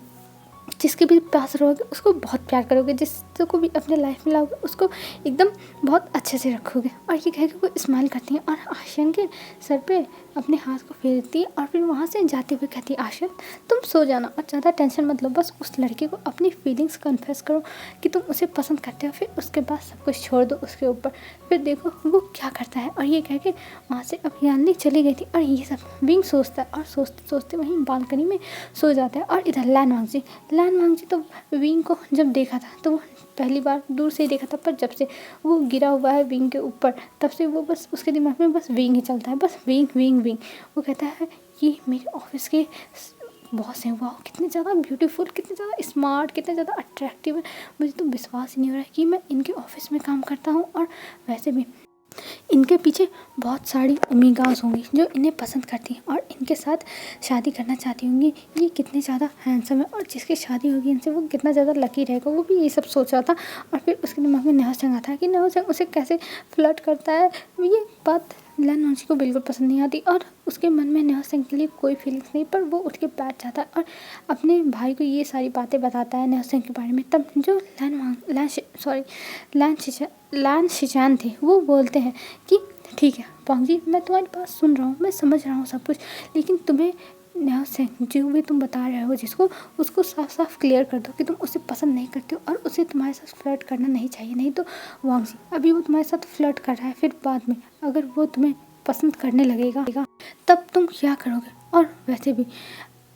जिसके भी पास रहोगे उसको बहुत प्यार करोगे, जिसको भी अपने लाइफ में लाओगे उसको एकदम बहुत अच्छे से रखोगे। और ये कह के वो स्माइल करती हैं और आशियन के सर पे अपने हाथ को फेरती है, और फिर वहाँ से जाते हुए कहती है, आशियन तुम सो जाना और ज़्यादा टेंशन मत लो, बस उस लड़के को अपनी फीलिंग्स कन्फेस करो कि तुम उसे पसंद करते हो, फिर उसके बाद सब कुछ छोड़ दो उसके ऊपर, फिर देखो वो क्या करता है। और ये कह के वहाँ से अब यानली चली गई थी। और ये सब विंग सोचता है और सोचते सोचते वहीं बालकनी में सो जाता है। और इधर लैन वांगजी तो विंग को जब देखा था तो वो पहली बार दूर से ही देखा था, पर जब से वो गिरा हुआ है विंग के ऊपर तब से वो बस उसके दिमाग में बस विंग ही चलता है, बस विंग विंग विंग। वो कहता है ये मेरे ऑफिस के बॉस हैं, वाह कितने ज़्यादा ब्यूटीफुल, कितने ज़्यादा स्मार्ट, कितने ज़्यादा अट्रैक्टिव है, मुझे तो विश्वास ही नहीं हो रहा है कि मैं इनके ऑफिस में काम करता हूँ। और वैसे भी इनके पीछे बहुत सारी ओमेगास होंगी जो इन्हें पसंद करती हैं और इनके साथ शादी करना चाहती होंगी। ये कितने ज़्यादा हैंडसम है और जिसकी शादी होगी इनसे वो कितना ज़्यादा लकी रहेगा। वो भी ये सब सोच रहा था और फिर उसके दिमाग में न्यासंग आता है कि न्यासंग उसे कैसे फ्लर्ट करता है। ये बात लैन वांगजी को बिल्कुल पसंद नहीं आती और उसके मन में न्यासंग के लिए कोई फीलिंग्स नहीं, पर वो उठ के बैठ जाता है और अपने भाई को ये सारी बातें बताता है न्यासंग के बारे में। तब जो लैन शिचान थे वो बोलते हैं कि ठीक है वांगजी, मैं तुम्हारी बात सुन रहा हूँ, मैं समझ रहा हूँ सब कुछ, लेकिन तुम्हें न्यासंग जो भी तुम बता रहे हो जिसको, उसको साफ साफ क्लियर कर दो कि तुम उसे पसंद नहीं करते हो और उसे तुम्हारे साथ फ्लर्ट करना नहीं चाहिए। नहीं तो वांगजी अभी वो तुम्हारे साथ फ्लर्ट कर रहा है, फिर बाद में अगर वो तुम्हें पसंद करने लगेगा तब तुम क्या करोगे? और वैसे भी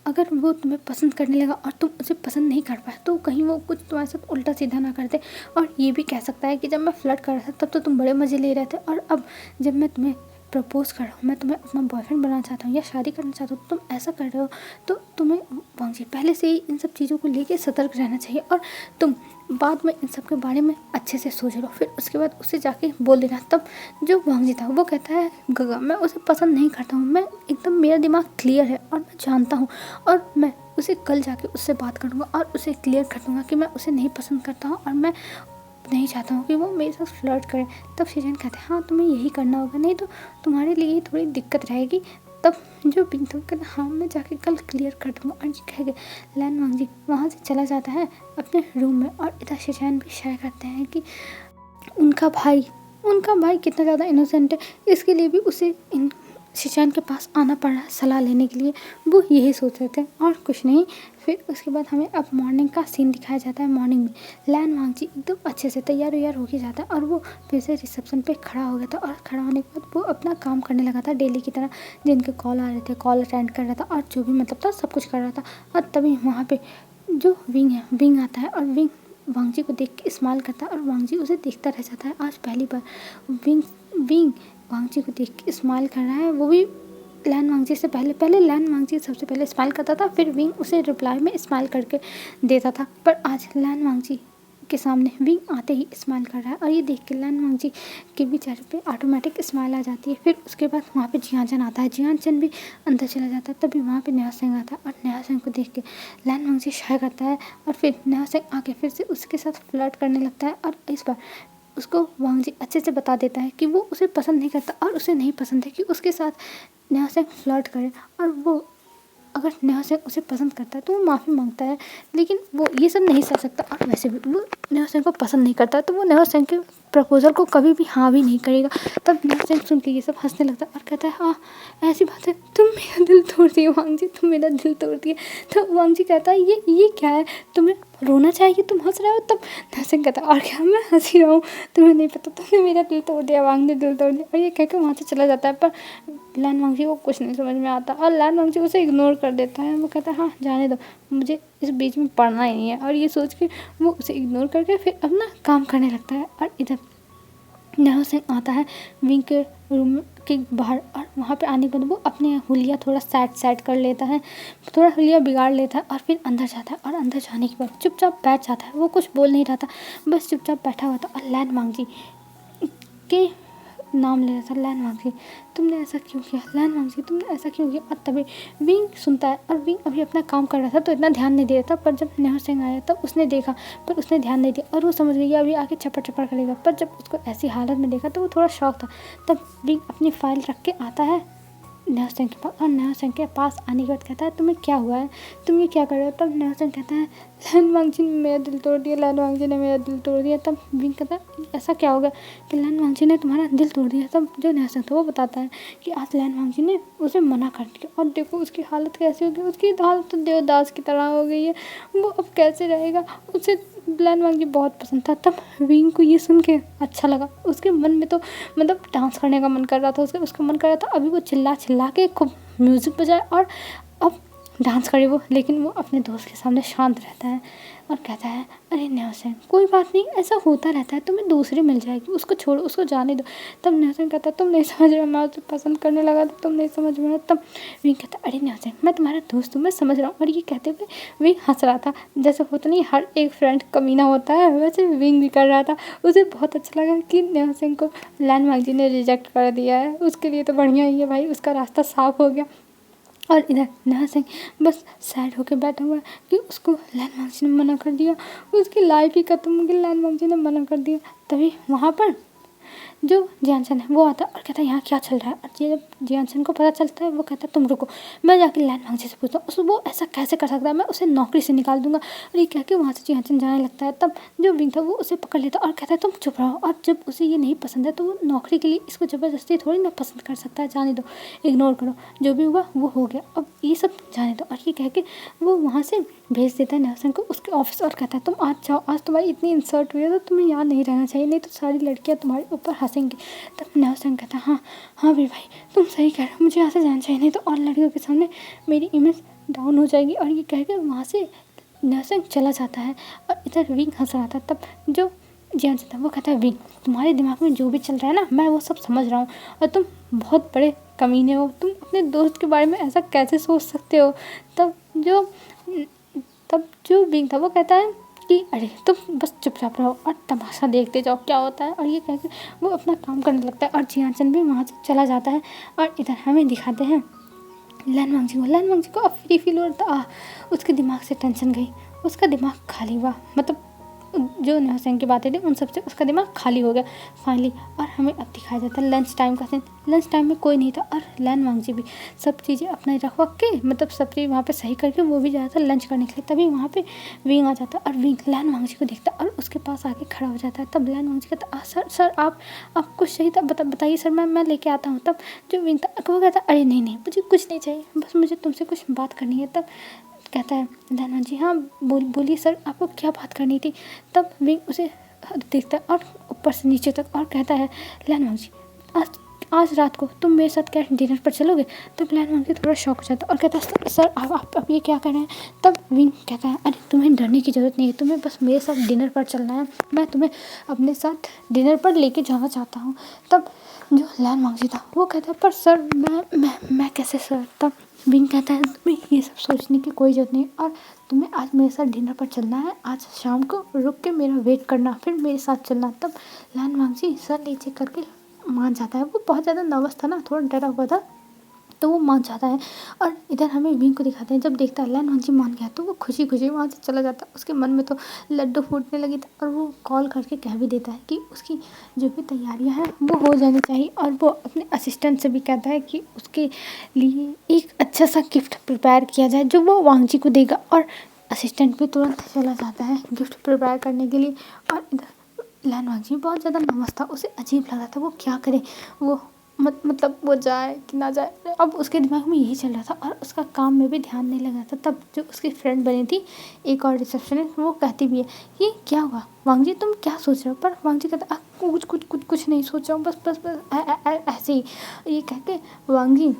अगर वो तुम्हें पसंद करने लगा और तुम उसे पसंद नहीं कर पाए तो कहीं वो कुछ तुम्हारे साथ उल्टा सीधा ना कर दे। और ये भी कह सकता है कि जब मैं फ्लर्ट कर रहा था तब तो तुम बड़े मज़े ले रहे थे, और अब जब मैं तुम्हें प्रपोज़ कर रहा हूँ, मैं तुम्हें अपना बॉयफ्रेंड बनाना चाहता हूँ या शादी करना चाहता हूँ, तुम ऐसा कर रहे हो, तो तुम्हें वांगजी पहले से ही इन सब चीज़ों को लेके सतर्क रहना चाहिए और तुम बाद में इन सब के बारे में अच्छे से सोच लो, फिर उसके बाद उसे जाके बोल देना। तब जो वांगजी था वो कहता है, गगा मैं उसे पसंद नहीं करता हूँ, मैं एकदम, मेरा दिमाग क्लियर है और मैं जानता हूँ, और मैं उसे कल जाके उससे बात करूँगा और उसे क्लियर कर दूँगा कि मैं उसे नहीं पसंद करता हूँ और मैं नहीं चाहता हूँ कि वो मेरे साथ फ्लर्ट करे। तब शिजन कहते हैं, हाँ तुम्हें यही करना होगा, नहीं तो तुम्हारे लिए थोड़ी दिक्कत रहेगी। तब जो बिंदु कहते हाँ मैं जाके कल क्लियर कर दूँगा। और ये कह के लैन वांगजी वहाँ से चला जाता है अपने रूम में। और इधर शिजन भी शेयर करते हैं कि उनका भाई कितना ज़्यादा इनोसेंट है, इसके लिए भी उसे इन शिचान के पास आना पड़ रहा है सलाह लेने के लिए। वो यही सोच रहे थे और कुछ नहीं। फिर उसके बाद हमें अब मॉर्निंग का सीन दिखाया जाता है। मॉर्निंग में लैन वांगजी एकदम अच्छे से तैयार हो के जाता है और वो फिर से रिसेप्शन पे खड़ा हो गया था, और खड़ा होने के बाद वो अपना काम करने लगा था डेली की तरह, जिनके कॉल आ रहे थे कॉल अटेंड कर रहा था और जो भी मतलब था सब कुछ कर रहा था। और तभी वहाँ पे जो विंग आता है और विंग वांगजी को देख के स्माइल करता है और वांगजी उसे देखता रह जाता है। आज पहली बार विंग वांगजी को देख के स्माइल कर रहा है, वो भी लैन वांगजी से पहले लैन वांगजी सबसे पहले स्माइल करता था, फिर विंग उसे रिप्लाई में स्माइल करके देता था। पर आज लैन वांगजी के सामने विंग आते ही स्माइल कर रहा है और ये देख के लैन वांगजी के भी चेहरे पे ऑटोमेटिक स्माइल आ जाती है। फिर उसके बाद वहाँ पे जियाचन आता है, जियाचन भी अंदर चला जाता है। तभी वहाँ पे नेहा सिंह आता है और नेहा सिंह को देख के लैन वांगजी शाय करता है और फिर नेहा सिंह आके फिर से उसके साथ फ्लर्ट करने लगता है और इस बार उसको वांगजी अच्छे से बता देता है कि वो उसे पसंद नहीं करता और उसे नहीं पसंद है कि उसके साथ नेहा सिंह फ्लर्ट करे, और वो अगर नेहा सिंह उसे पसंद करता है तो वो माफ़ी मांगता है, लेकिन वो ये सब नहीं सह सकता और वैसे भी वो नेहा सिंह को पसंद नहीं करता तो वो नेहा सिंह के प्रपोजल को कभी भी हाँ भी नहीं करेगा। तब नेहा सिंह सुन के ये सब हंसने लगता है और कहता है हाँ ऐसी बात है, तुम मेरा दिल तोड़ दिए वांगजी, तुम मेरा दिल तोड़ दिए। तो वांगजी कहता है ये क्या है, तुम्हें रोना चाहिए, तुम हंस रहे हो। तब नेहा सिंह कहता है और क्या, मैं हंसी रहा हूँ, तुम्हें नहीं पता, तुमने मेरा दिल तोड़ दिया वांगजी, दिल तोड़ दिया। और ये कहकर वहाँ से चला जाता है, पर लैन वांगजी को कुछ नहीं समझ में आता और लैन वांगजी उसे इग्नोर कर देता है। वो कहता है हाँ जाने दो, मुझे इस बीच में पढ़ना ही नहीं है, और ये सोच के वो उसे इग्नोर करके फिर अपना काम करने लगता है। और इधर नेहा सिंह आता है विंग के रूम के बाहर और वहाँ पे आने के बाद वो अपने हुलिया थोड़ा सेट कर लेता है, थोड़ा हुलिया बिगाड़ लेता है और फिर अंदर जाता है। और अंदर जाने के बाद चुपचाप बैठ जाता है, वो कुछ बोल नहीं रहा था, बस चुपचाप बैठा हुआ था। और लैन वांगजी के नाम ले रहा था, लैन वांगजी तुमने ऐसा क्यों किया, लैन वांगजी तुमने ऐसा क्यों किया। और तभी विंग सुनता है और विंग अभी अपना काम कर रहा था तो इतना ध्यान नहीं दे रहा था, पर जब नेहा सिंह आया तब उसने देखा पर उसने ध्यान नहीं दिया और वो समझ गई अभी आके चपड़ करेगा। पर जब उसको ऐसी हालत में देखा तो वो थोड़ा शॉक था। तब विंग अपनी फाइल रख के आता है नेहा सिंह के पास और नेहा सिंह के पास आने के बाद कहता है तुम्हें क्या हुआ है, तुम ये क्या कर रहे हो। तब नेहा सिंह कहता है लैन वांगजी ने मेरा दिल तोड़ दिया, लैन वांगजी ने मेरा दिल तोड़ दिया। तब विंग कहता है ऐसा क्या हो गया कि लैन वांगजी ने तुम्हारा दिल तोड़ दिया। तब जो नेहा सिंह था वो बताता है कि आज लैन वांगजी ने उसे मना कर दिया और देखो उसकी हालत कैसी हो गई, उसकी हालत तो देवदास की तरह हो गई है, वो अब कैसे रहेगा, उसे लैन वांगजी बहुत पसंद था। तब विंग को ये सुन के अच्छा लगा, उसके मन में तो मतलब डांस करने का मन कर रहा था, उसका मन कर रहा था अभी वो चिल्ला के खूब म्यूज़िक बजाए और अब डांस करे वो। लेकिन वो अपने दोस्त के सामने शांत रहता है और कहता है अरे नेहा सिंह कोई बात नहीं, ऐसा होता रहता है, तुम्हें दूसरी मिल जाएगी, उसको छोड़ो, उसको जाने दो। तब नेहा सिंह कहता है तुम नहीं समझ रहे, मैं उसे पसंद करने लगा था, तुम नहीं समझ रहे। तब विंग कहता है अरे नेहा सिंह मैं तुम्हारा दोस्त हूँ, मैं समझ रहा हूँ। और ये कहते हुए विंग हंस रहा था, जैसे होता नहीं हर एक फ्रेंड कमीना होता है, वैसे विंग भी कर रहा था। उसे बहुत अच्छा लगा कि नेहा सिंह को लैन वांगजी ने रिजेक्ट कर दिया है, उसके लिए तो बढ़िया ही है भाई, उसका रास्ता साफ हो गया। और इधर नेहा सिंह बस सैड होकर बैठा हुआ है कि उसको लैन वांगजी ने मना कर दिया, उसकी लाइफ ही खत्म हो गई, लैन वांगजी ने मना कर दिया। तभी वहाँ पर जो जियानसन है वो आता है और कहता है यहाँ क्या चल रहा है। और जब जियानसन को पता चलता है वो कहता है तुम रुको, मैं जाके लैन वांगजी से पूछता हूँ वो ऐसा कैसे कर सकता है, मैं उसे नौकरी से निकाल दूंगा। और ये कह के वहाँ से जियानसन जाने लगता है। तब जो विंग था वो उसे पकड़ लेता और कहता है तुम चुप रहो, और जब उसे ये नहीं पसंद है तो वो नौकरी के लिए इसको ज़बरदस्ती थोड़ी ना पसंद कर सकता है, जाने दो, इग्नोर करो, जो भी हुआ वो हो गया, अब ये सब जाने दो। और ये कह के वो वहाँ से भेज देता है नेहा सिंह को उसके ऑफिस और कहता है तुम आज जाओ, आज तुम्हारी इतनी इंसल्ट हुई है तो तुम्हें याद नहीं रहना चाहिए, नहीं तो सारी लड़कियाँ तुम्हारे ऊपर हंसेंगी। तब नेहा सिंह कहता है हाँ वीर भाई तुम सही कह रहे हो, मुझे यहाँ से जाना चाहिए, नहीं तो और लड़कियों के सामने मेरी इमेज डाउन हो जाएगी। और ये कह के वहाँ से नेहा सिंह चला जाता है और इधर विंग हंस रहा था। तब जो जियानसन था वो कहता है विंग तुम्हारे दिमाग में जो भी चल रहा है ना मैं वो सब समझ रहा हूँ, और तुम बहुत बड़े कमीने हो, तुम अपने दोस्त के बारे में ऐसा कैसे सोच सकते हो। तब जो विंग था वो कहता है कि अरे तुम बस चुपचाप रहो और तमाशा देखते जाओ क्या होता है। और ये कहकर वो अपना काम करने लगता है और जियानसन भी वहाँ से चला जाता है। और इधर हमें दिखाते हैं लैन वांगजी को अब फ्री फील हो रहा था, उसके दिमाग से टेंशन गई, उसका दिमाग खाली हुआ, मतलब जो नेहा सिंह की बातें थी उन सबसे उसका दिमाग खाली हो गया फाइनली। और हमें अब दिखाया जाता है लंच टाइम का सीन। लंच टाइम में कोई नहीं था और लैन वांगजी भी सब चीज़ें अपने रखवा के मतलब सब चीज़ वहाँ पे सही करके वो भी जाता था लंच करने के लिए। तभी वहाँ पे विंग आ जाता और विंग लैन वांगजी को देखता और उसके पास आके खड़ा हो जाता है। तब लैन वांगजी कहता सर आप कुछ चाहिए था, बताइए सर, मैं लेके आता हूँ। तब जो विंग था वो कहता अरे नहीं मुझे कुछ नहीं चाहिए, बस मुझे तुमसे कुछ बात करनी है। तब कहता है लैन वांगजी हाँ बोलिए सर आपको क्या बात करनी थी। तब विंग उसे देखता है और ऊपर से नीचे तक और कहता है लैन वांगजी आज रात को तुम मेरे साथ क्या डिनर पर चलोगे। तब लैन वांगजी थोड़ा शॉक हो जाता है और कहता है सर आप ये क्या कर रहे हैं। तब विंग कहता है अरे तुम्हें डरने की ज़रूरत नहीं है, तुम्हें बस मेरे साथ डिनर पर चलना है, मैं तुम्हें अपने साथ डिनर पर लेके जाना चाहता हूँ। तब जो लैन वांगजी था वो कहता है पर सर मैं कैसे सर। तब विंग कहता है तुम्हें ये सब सोचने की कोई ज़रूरत नहीं और तुम्हें आज मेरे साथ डिनर पर चलना है, आज शाम को रुक के मेरा वेट करना, फिर मेरे साथ चलना। तब लैन वांगजी सर नीचे करके मान जाता है। वो बहुत ज़्यादा नर्वस था ना, थोड़ा डरा हुआ था, तो वो मान जाता है। और इधर हमें विंग को दिखाते हैं, जब देखता है लैन वांगजी मान गया तो वो खुशी खुशी वहाँ से चला जाता है। उसके मन में तो लड्डू फूटने लगी था और वो कॉल करके कह भी देता है कि उसकी जो भी तैयारियां हैं वो हो जानी चाहिए। और वो अपने असिस्टेंट से भी कहता है कि उसके लिए एक अच्छा सा गिफ्ट प्रिपेयर किया जाए जो वो वांगजी को देगा। और असिस्टेंट भी तुरंत चला जाता है गिफ्ट प्रिपेयर करने के लिए। और इधर लैन वांगजी बहुत ज़्यादा नर्वस था, उसे अजीब लग रहा था वो क्या करे, वो मतलब वो जाए कि ना जाए, अब उसके दिमाग में यही चल रहा था और उसका काम में भी ध्यान नहीं लग रहा था। तब जो उसकी फ्रेंड बनी थी एक और रिसेप्शनिस्ट, वो कहती भी है कि क्या हुआ वांगजी तुम क्या सोच रहे हो, पर वांगजी कहता कुछ नहीं सोच रहा हूँ, बस ऐसे ही। ये कह के वांगजी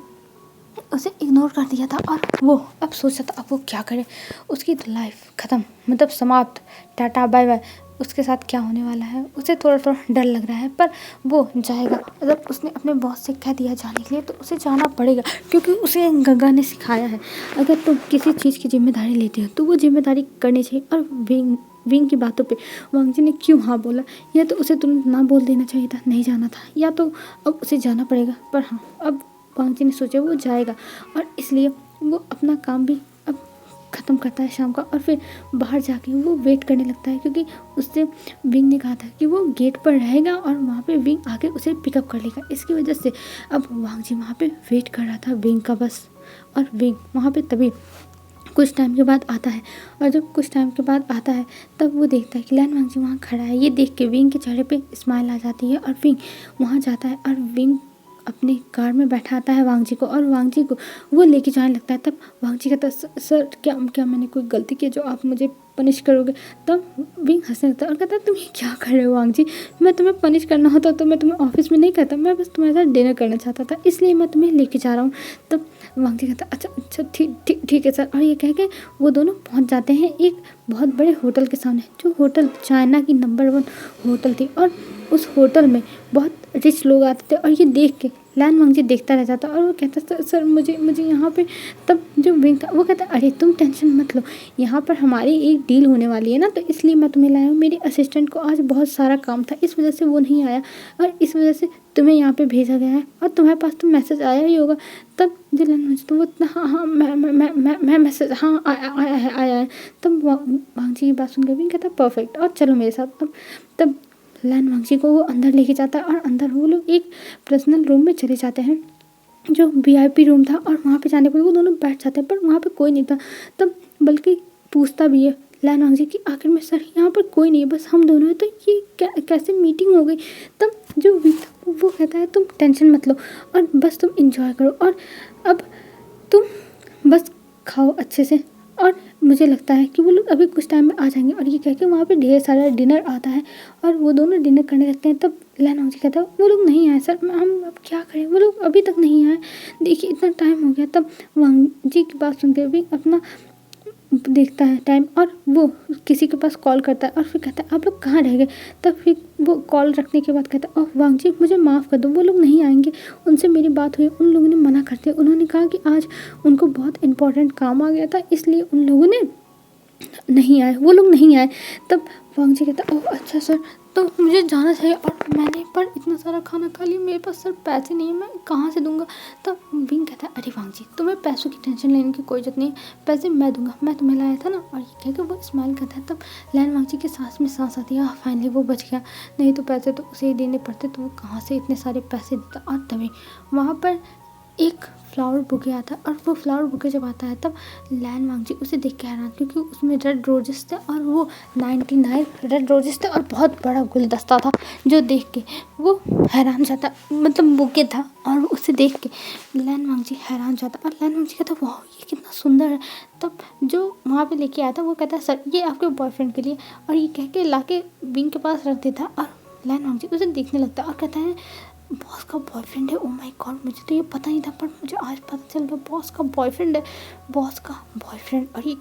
उसे इग्नोर कर दिया था और वो अब सोचा था अब वो क्या करे, उसकी तो लाइफ ख़त्म, मतलब समाप्त, टाटा बाय बाय, उसके साथ क्या होने वाला है। उसे थोड़ा थोड़ा डर लग रहा है, पर वो जाएगा। जब उसने अपने बॉस से कह दिया जाने के लिए तो उसे जाना पड़ेगा, क्योंकि उसे गंगा ने सिखाया है अगर तुम किसी चीज़ की जिम्मेदारी लेते हो तो वो जिम्मेदारी करनी चाहिए। और विंग की बातों पे वांगजी ने क्यों हाँ बोला, या तो उसे तुरंत ना बोल देना चाहिए था, नहीं जाना था, या तो अब उसे जाना पड़ेगा। पर हाँ, अब वांगजी ने सोचा वो जाएगा और इसलिए वो अपना काम भी अब ख़त्म करता है शाम का। और फिर बाहर जाके वो वेट करने लगता है, क्योंकि उससे विंग ने कहा था कि वो गेट पर रहेगा और वहाँ पे विंग आके उसे पिकअप कर लेगा। इसकी वजह से अब वांगजी वहाँ पे वेट कर रहा था विंग का बस। और विंग वहाँ पे तभी कुछ टाइम के बाद आता है, और जब कुछ टाइम के बाद आता है तब वो देखता है कि लैन वांगजी वहाँ खड़ा है। ये देख के विंग के चेहरे पे स्माइल आ जाती है और विंग वहाँ जाता है और विंग अपनी कार में बैठाता है वांगजी को और वांगजी को वो लेके जाने लगता है। तब वांगजी कहता है सर क्या मैंने कोई गलती की जो आप मुझे पनिश करोगे। तब विंग हंसने लगता है और कहता है तुम ये क्या कर रहे हो वांगजी, मैं तुम्हें पनिश करना होता तो मैं तुम्हें ऑफिस में नहीं कहता, मैं बस तुम्हारे साथ डिनर करना चाहता था, इसलिए मैं तुम्हें लेके जा रहा हूँ। तब वांगजी कहता है अच्छा ठीक है सर। और ये कह के वो दोनों पहुँच जाते हैं एक बहुत बड़े होटल के सामने, जो होटल चाइना की नंबर 1 होटल थी। और उस होटल में बहुत रिच लोग आते थे और ये देख के लैन वांगजी देखता रह जाता और वो कहता सर मुझे यहाँ पे। तब जो विंग था वो कहता अरे तुम टेंशन मत लो, यहाँ पर हमारी एक डील होने वाली है ना, तो इसलिए मैं तुम्हें लाया हूँ। मेरे असिस्टेंट को आज बहुत सारा काम था, इस वजह से वो नहीं आया और इस वजह से तुम्हें यहाँ पे भेजा गया है और तुम्हारे पास तो मैसेज आया ही होगा। तब जो लैन वांगजी तो वो हाँ मैं मैसेज हाँ आया है। तब वांगजी की बात सुन के विंग कहता परफेक्ट और चलो मेरे साथ। तब लैन वांगजी को वो अंदर लेके जाता है और अंदर वो लोग एक पर्सनल रूम में चले जाते हैं जो वीआईपी रूम था। और वहाँ पे जाने पर वो दोनों बैठ जाते हैं, पर वहाँ पे कोई नहीं था। तब बल्कि पूछता भी है लैन वांगजी कि आखिर में सर यहाँ पर कोई नहीं है, बस हम दोनों हैं, तो ये कैसे मीटिंग हो गई। तब जो वो कहता है तुम टेंशन मत लो और बस तुम इंजॉय करो और अब तुम बस खाओ अच्छे से, और मुझे लगता है कि वो लोग अभी कुछ टाइम में आ जाएंगे। और ये कह के वहाँ पे ढेर सारा डिनर आता है और वो दोनों डिनर करने लगते हैं। तब लैन वांगजी कहता है वो लोग नहीं आए सर, हम अब क्या करें, वो लोग अभी तक नहीं आए, देखिए इतना टाइम हो गया। तब वांगजी की बात सुनते हुए अपना देखता है टाइम और वो किसी के पास कॉल करता है और फिर कहता है आप लोग कहाँ रह गए। तब फिर वो कॉल रखने के बाद कहता है ओह वांगजी मुझे माफ़ कर दो, वो लोग नहीं आएंगे, उनसे मेरी बात हुई, उन लोगों ने मना कर दिया, उन्होंने कहा कि आज उनको बहुत इंपॉर्टेंट काम आ गया था, इसलिए उन लोगों ने नहीं आए, वो लोग नहीं आए। तब वांगजी कहता ओह अच्छा सर, तो मुझे जाना चाहिए और मैंने पर इतना सारा खाना खा लिया, मेरे पास सर पैसे नहीं है, मैं कहाँ से दूंगा। तब विंग कहता है अरे वांगजी तुम्हें पैसों की टेंशन लेने की कोई जरूरत नहीं है, पैसे मैं दूंगा, मैं तुम्हें लाया था ना। और ये कह के वो स्माइल करता है। तब लैन वांगजी के सांस में सांस आती है, फाइनली वो बच गया, नहीं तो पैसे तो उसे ही देने पड़ते, तो वो कहाँ से इतने सारे पैसे देता। और तभी वहाँ पर एक फ्लावर बुके आता है और वो फ्लावर बुके जब आता है तब लैन वांगजी उसे देख के हैरान, क्योंकि उसमें रेड रोजेस थे और वो 99 रेड रोजेस थे और बहुत बड़ा गुलदस्ता था, जो देख के वो हैरान जाता, मतलब बुके था और उसे देख के लैन वांगजी हैरान जाता। और लैन वांगजी कहता वाह ये कितना सुंदर है। तब जो वहाँ पे लेके आया था वो कहता है सर ये आपके बॉयफ्रेंड के लिए, और ये कह के ला के विंग के पास रख देता। और लैन वांगजी उसे देखने लगता और कहता है बॉस का बॉयफ्रेंड है, ओ माय गॉड मुझे तो ये पता नहीं था, पर मुझे आज पता चल गया बॉस का बॉयफ्रेंड है, बॉस का बॉयफ्रेंड। और ये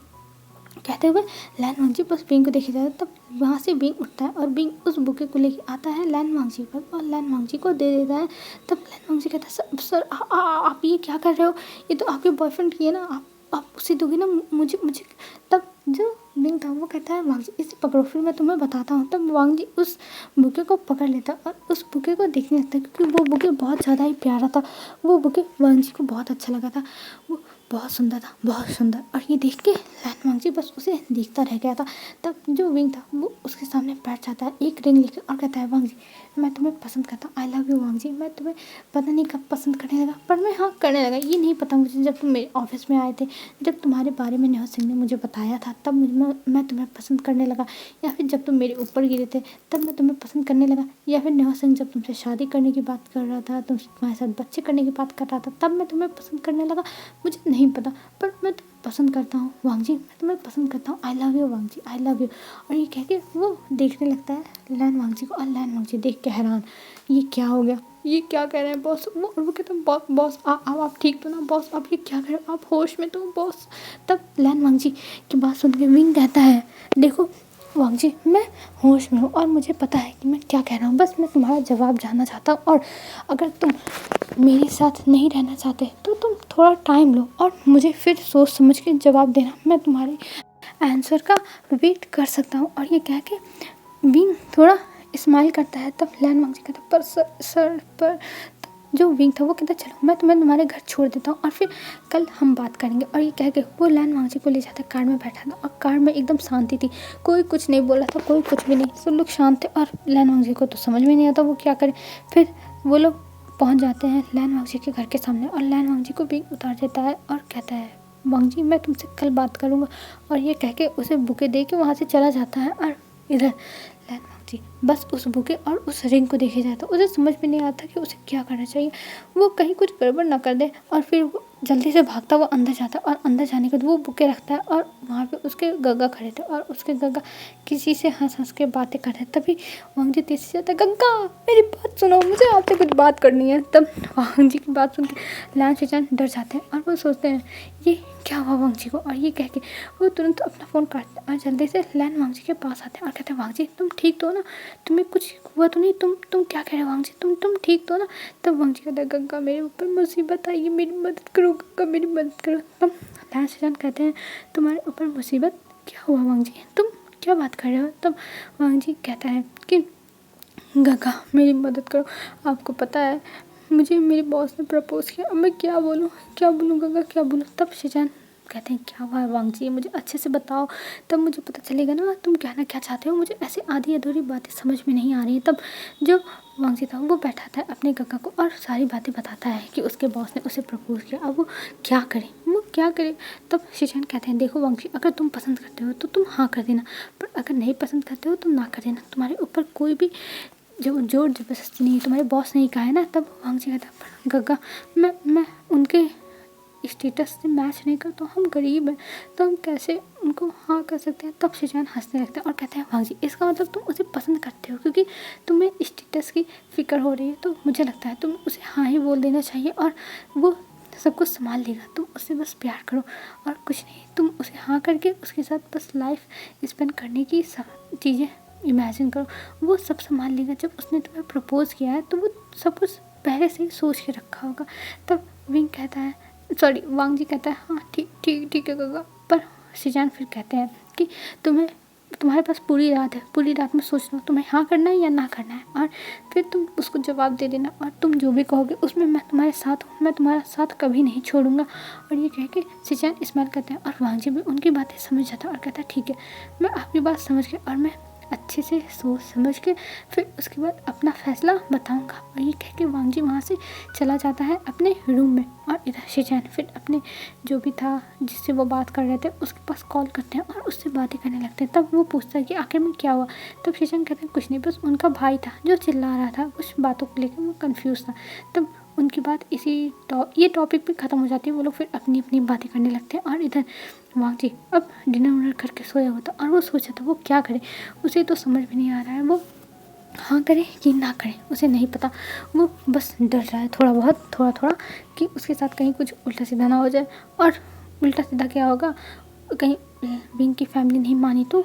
कहते हुए लैन वांगजी बस बिंग को देखे जाता है। तब वहाँ से बिंग उठता है और बिंग उस बुके को लेके आता है लैन वांगजी पर और लैन वांगजी को दे देता है। तब लैन वांगजी कहता है सर आप ये क्या कर रहे हो, ये तो आपके बॉयफ्रेंड की है ना, आप उसे दोगे ना मुझे मुझे तब जो बिंग था वो कहता है वांगजी इसे पकड़ो फिर मैं तुम्हें बताता हूँ। तब वांगजी उस बुके को पकड़ लेता और उस बुके को देखने लगता है क्योंकि वो बुके बहुत ज़्यादा ही प्यारा था। वो बुके वांगजी को बहुत अच्छा लगा था, वो बहुत सुंदर था, बहुत सुंदर। और ये देख के लैन वांगजी बस उसे देखता रह गया था। तब जो विंग था वो उसके सामने बैठ जाता है एक रिंग लेकर और कहता है वांगजी मैं तुम्हें पसंद करता हूँ, आई लव यू वांगजी। मैं तुम्हें पता नहीं कब पसंद करने लगा पर मैं हाँ करने लगा, ये नहीं पता मुझे जब तुम मेरे ऑफिस में आए थे, जब तुम्हारे बारे में नेहा सिंह ने मुझे बताया था तब मैं तुम्हें पसंद करने लगा, या फिर जब तुम मेरे ऊपर गिरे थे तब मैं तुम्हें पसंद करने लगा, या फिर नेहा सिंह जब तुमसे शादी करने की बात कर रहा था, तुम्हारे साथ बच्चे करने की बात कर रहा था तब मैं तुम्हें पसंद करने लगा, मुझे नहीं पता पर मैं तुम्हें पसंद करता हूँ वांगजी, मैं तुम्हें पसंद करता हूँ, आई लव यू वांगजी, आई लव यू। और ये कह के वो देखने लगता है लैन वांगजी को और लैन वांगजी देख के हैरान, ये क्या हो गया, ये क्या कह रहे हैं बॉस। वो कहते हैं बॉस आप ठीक तो ना बॉस, आप ये क्या कर रहे हो, आप होश में तो बॉस। तब लैन वांगजी की बात सुन के विंग कहता है देखो वांगजी मैं होश में हूँ और मुझे पता है कि मैं क्या कह रहा हूँ, बस मैं तुम्हारा जवाब जानना चाहता हूँ और अगर तुम मेरे साथ नहीं रहना चाहते तो तुम थोड़ा टाइम लो और मुझे फिर सोच समझ के जवाब देना, मैं तुम्हारे आंसर का वेट कर सकता हूँ। और ये कह के विंग थोड़ा स्माइल करता है। तब लैन वांगजी कहता है पर सर पर जो विंग था वो कहता चलो मैं तुम्हारे घर छोड़ देता हूँ और फिर कल हम बात करेंगे। और ये कह के वो लैन वांगजी को ले जाता है, कार में बैठा था और कार में एकदम शांति थी, कोई कुछ नहीं बोला था, कोई कुछ भी नहीं, सब लोग शांत थे और लैन वांगजी को तो समझ में नहीं आता वो क्या करे। फिर वो लोग पहुँच जाते हैं लैन वांगजी के घर के सामने और लैन वांगजी को विंग उतार देता है और कहता है वांगजी मैं तुमसे कल बात करूँगा। और ये कह के उसे बुके दे के वहाँ से चला जाता है। और इधर लैन वांगजी बस उस बुके और उस रिंग को देखे जाता, उसे समझ में नहीं आता कि उसे क्या करना चाहिए, वो कहीं कुछ गड़बड़ ना कर दे। और फिर वो जल्दी से भागता वो अंदर जाता और अंदर जाने के बाद वो बुके रखता है और वहाँ पे उसके गग्गा खड़े थे और उसके गग्गा किसी से हंस हंस के बातें कर रहे। तभी वांगजी तेज से जाता है गग्गा मेरी बात सुनो, मुझे आपसे कुछ बात करनी है। तब वांगजी की बात सुन के लैन शेजान डर जाते हैं और वो सोचते हैं ये क्या हुआ वांगजी को। और ये कह के वो तुरंत अपना फ़ोन काटते हैं और जल्दी से लैन वांगजी के पास आते हैं और कहते हैं वांगजी तुम ठीक तो हो ना, तुम्हें कुछ हुआ तो नहीं, तुम क्या कह रहे हो वांगजी, तुम ठीक तो हो ना। तब वांगजी कहता है गग्गा मेरे ऊपर मुसीबत आई है, मेरी मदद करो गग्गा मेरी मदद करो। तब लैन शेजान कहते हैं तुम्हारे ऊपर मुसीबत, क्या हुआ वांगजी, तुम क्या बात कर रहे हो। तब वांगजी कहता है कि गग्गा मेरी मदद करो, आपको पता है मुझे मेरे बॉस ने प्रपोज किया, अब मैं क्या बोलूँ गग्गा क्या बोलूँ। तब शेजान कहते हैं क्या हुआ है वांगजी मुझे अच्छे से बताओ, तब मुझे पता चलेगा ना तुम कहना क्या चाहते हो, मुझे ऐसे आधी अधूरी बातें समझ में नहीं आ रही है। तब जो वांगजी था वो बैठाता है अपने गग्गा को और सारी बातें बताता है कि उसके बॉस ने उसे प्रपोज किया, अब वो क्या करे। तब शेजान कहते हैं देखो वांगजी अगर तुम पसंद करते हो तो तुम हाँ कर देना, पर अगर नहीं पसंद करते हो तो ना कर देना, तुम्हारे ऊपर कोई भी जो जोर जबरदस्ती नहीं है, तुम्हारे बॉस ने ही कहा है ना। तब वांगजी कहता है गग्गा मैं उनके स्टेटस से मैच नहीं करता, हम गरीब हैं तो हम कैसे उनको हाँ कर सकते हैं। तब शेजान हंसने लगता है और कहते हैं वांगजी इसका मतलब तुम उसे पसंद करते हो क्योंकि तुम्हें स्टेटस की फिक्र हो रही है, तो मुझे लगता है तुम उसे हाँ ही बोल देना चाहिए और वो सब कुछ संभाल लेगा, तुम उससे बस प्यार करो और कुछ नहीं, तुम उसे हाँ करके उसके साथ बस लाइफ स्पेंड करने की सब चीज़ें इमेजिन करो, वो सब संभाल लेगा। जब उसने तुम्हें प्रपोज किया है तो वो सब कुछ पहले से ही सोच के रखा होगा। तब विंग कहता है वांगजी कहता है हाँ ठीक है गग्गा। पर शेजान फिर कहते हैं कि तुम्हारे पास पूरी रात में सोच लो तुम्हें हाँ करना है या ना करना है और फिर तुम उसको जवाब दे देना और तुम जो भी कहोगे उसमें मैं तुम्हारे साथ हूँ, मैं तुम्हारा साथ कभी नहीं छोड़ूंगा। और ये कह के शेजान स्माइल करते हैं और वांगजी भी उनकी बातें समझ जाता है और कहता है ठीक है मैं आपकी बात समझ गया और मैं अच्छे से सोच समझ के फिर उसके बाद अपना फैसला बताऊंगा। और ये कह के वांगजी वहाँ से चला जाता है अपने रूम में और इधर शेजान फिर अपने जो भी था जिससे वो बात कर रहे थे उसके पास कॉल करते हैं और उससे बातें करने लगते हैं। तब वो पूछता है कि आखिर में क्या हुआ। तब शेजान कहते हैं कुछ नहीं, बस उनका भाई था जो चिल्ला रहा था, कुछ बातों को लेकर वो कन्फ्यूज़ था। तब उनकी बात ये टॉपिक पे ख़त्म हो जाती है, वो लोग फिर अपनी अपनी बातें करने लगते हैं। और इधर वांगजी अब डिनर करके सोया होता और वो सोचा था वो क्या करे, उसे तो समझ में नहीं आ रहा है वो हाँ करे कि ना करे, उसे नहीं पता, वो बस डर रहा है थोड़ा कि उसके साथ कहीं कुछ उल्टा सीधा ना हो जाए। और उल्टा सीधा क्या होगा, कहीं विंग की फैमिली नहीं मानी तो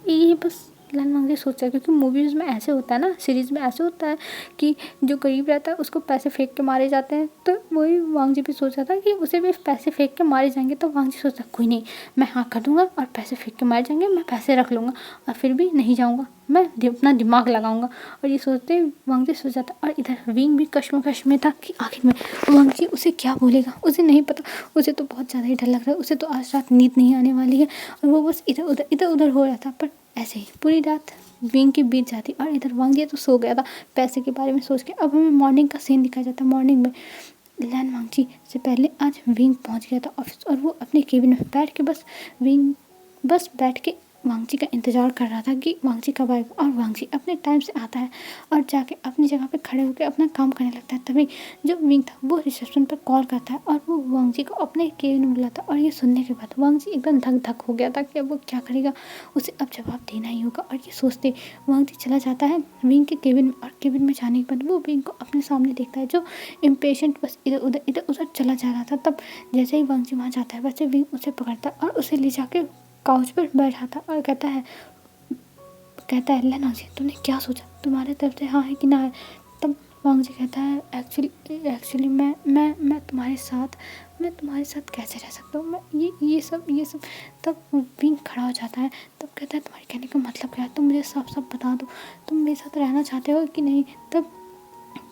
ये बस लान वांगजी सोचा, क्योंकि मूवीज़ में ऐसे होता है ना, सीरीज़ में ऐसे होता है कि जो गरीब रहता है उसको पैसे फेंक के मारे जाते हैं। तो वही वांगजी भी सोचा था कि उसे भी पैसे फेंक के मारे जाएंगे। तो वांगजी सोचा कोई नहीं, मैं हाँ कर दूंगा और पैसे फेंक के मारे जाएंगे, मैं पैसे रख लूँगा और फिर भी नहीं जाऊँगा, मैं अपना दिमाग लगाऊंगा। और ये सोचते वांगजी सोच जाता। और इधर विंग भी कश्मकश में था कि आखिर में वांगजी उसे क्या बोलेगा, उसे नहीं पता। उसे तो बहुत ज़्यादा ही डर लग रहा है, उसे तो आज रात नींद नहीं आने वाली है। और वो बस इधर उधर हो रहा था। पर ऐसे ही पूरी रात विंग की बीत जाती और इधर वांगजी तो सो गया था पैसे के बारे में सोच के। अब हमें मॉर्निंग का सीन दिखाया जाता है। मॉर्निंग में लान वांगजी से पहले आज विंग पहुंच गया था ऑफिस, और वो अपने केबिन में बैठ के बस बैठ के वांगजी का इंतज़ार कर रहा था कि वांगजी कब आएगा। और वांगजी अपने टाइम से आता है और जाके अपनी जगह पे खड़े होकर अपना काम करने लगता है। तभी जो विंग था वो रिसेप्शन पर कॉल करता है और वो वांगजी को अपने केबिन में बुलाता है। और ये सुनने के बाद वांगजी एकदम धक धक हो गया था कि अब वो क्या करेगा, उसे अब जवाब देना ही होगा। और ये सोचते वांगजी चला जाता है विंग के केबिन में। और केबिन में जाने के बाद वो विंग को अपने सामने देखता है, जो इम्पेशेंट बस इधर उधर चला जा रहा था। तब जैसे ही वांगजी वहाँ जाता है वैसे विंग उसे पकड़ता है और उसे ले जाके काउच पर बैठाता और कहता है लेना जी, तुमने क्या सोचा, तुम्हारे तरफ से हाँ है कि ना है। तब वांगजी कहता है एक्चुअली मैं तुम्हारे साथ कैसे रह सकता हूँ, मैं ये सब। तब विंग खड़ा हो जाता है। तब कहता है तुम्हारे कहने का मतलब क्या है, तुम मुझे साफ बता दो, तुम मेरे साथ रहना चाहते हो कि नहीं। तब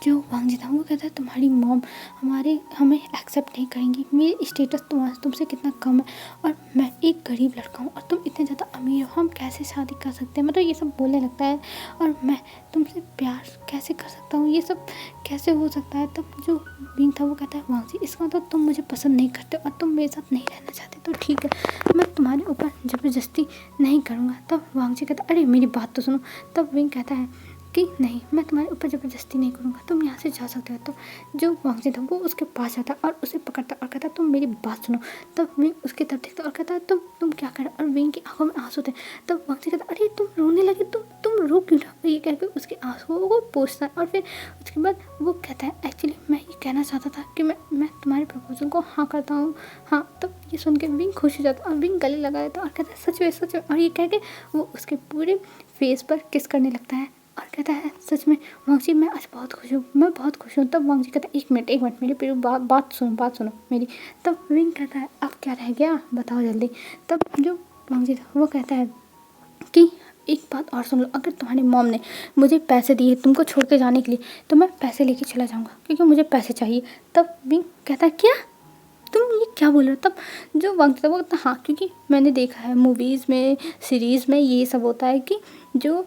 जो वांगजी था वो कहता है तुम्हारी मॉम हमें एक्सेप्ट नहीं करेंगी, मेरी स्टेटस तुमसे कितना कम है, और मैं एक गरीब लड़का हूँ और तुम इतने ज़्यादा अमीर हो, हम कैसे शादी कर सकते हैं। मतलब ये सब बोलने लगता है। और मैं तुमसे प्यार कैसे कर सकता हूँ, ये सब कैसे हो सकता है। तब जो विंग था वो कहता है वांगजी इसका मतलब तुम मुझे पसंद नहीं करते और तुम मेरे साथ नहीं रहना चाहते, तो ठीक है, मैं तुम्हारे ऊपर ज़बरदस्ती नहीं करूँगा। तब वांगजी कहता है अरे मेरी बात तो सुनो। तब विंग कहता है कि नहीं, मैं तुम्हारे ऊपर ज़बरदस्ती नहीं करूँगा, तुम यहाँ से जा सकते हो। तो जो वांगजी था वो उसके पास जाता और उसे पकड़ता और कहता तुम मेरी बात सुनो। तब विंग उसकी तरफ देखता और कहता तुम क्या कर रहे हो। और विंग की आंखों में आंसू थे। तब वांगजी कहता अरे तुम रोने लगे, तुम रो क्यों रहे हो, ये कहकर उसके आंसुओं को पोंछता है। और फिर उसके बाद वो कहता है एक्चुअली मैं ये कहना चाहता था कि मैं तुम्हारे प्रपोजल को हाँ करता हूँ, हाँ। तब ये सुन के विंग खुश हो जाता और विंग गले लगा देता और कहता है सच में। और ये कह के वो उसके पूरे फेस पर किस करने लगता है और कहता है सच में वांगजी मैं आज बहुत खुश हूँ। तब वांगजी कहता है एक मिनट मेरी पूरी बात सुनो मेरी। तब विंग कहता है अब क्या रह गया, बताओ जल्दी। तब जो वांगजी था वो कहता है कि एक बात और सुन लो, अगर तुम्हारी मॉम ने मुझे पैसे दिए तुमको छोड़ के जाने के लिए तो मैं पैसे लेके चला जाऊँगा, क्योंकि मुझे पैसे चाहिए। तब विंग कहता है क्या, तुम ये क्या बोल रहे हो। तब जो वांगजी था वो कहता हाँ, क्योंकि मैंने देखा है मूवीज़ में सीरीज़ में ये सब होता है कि जो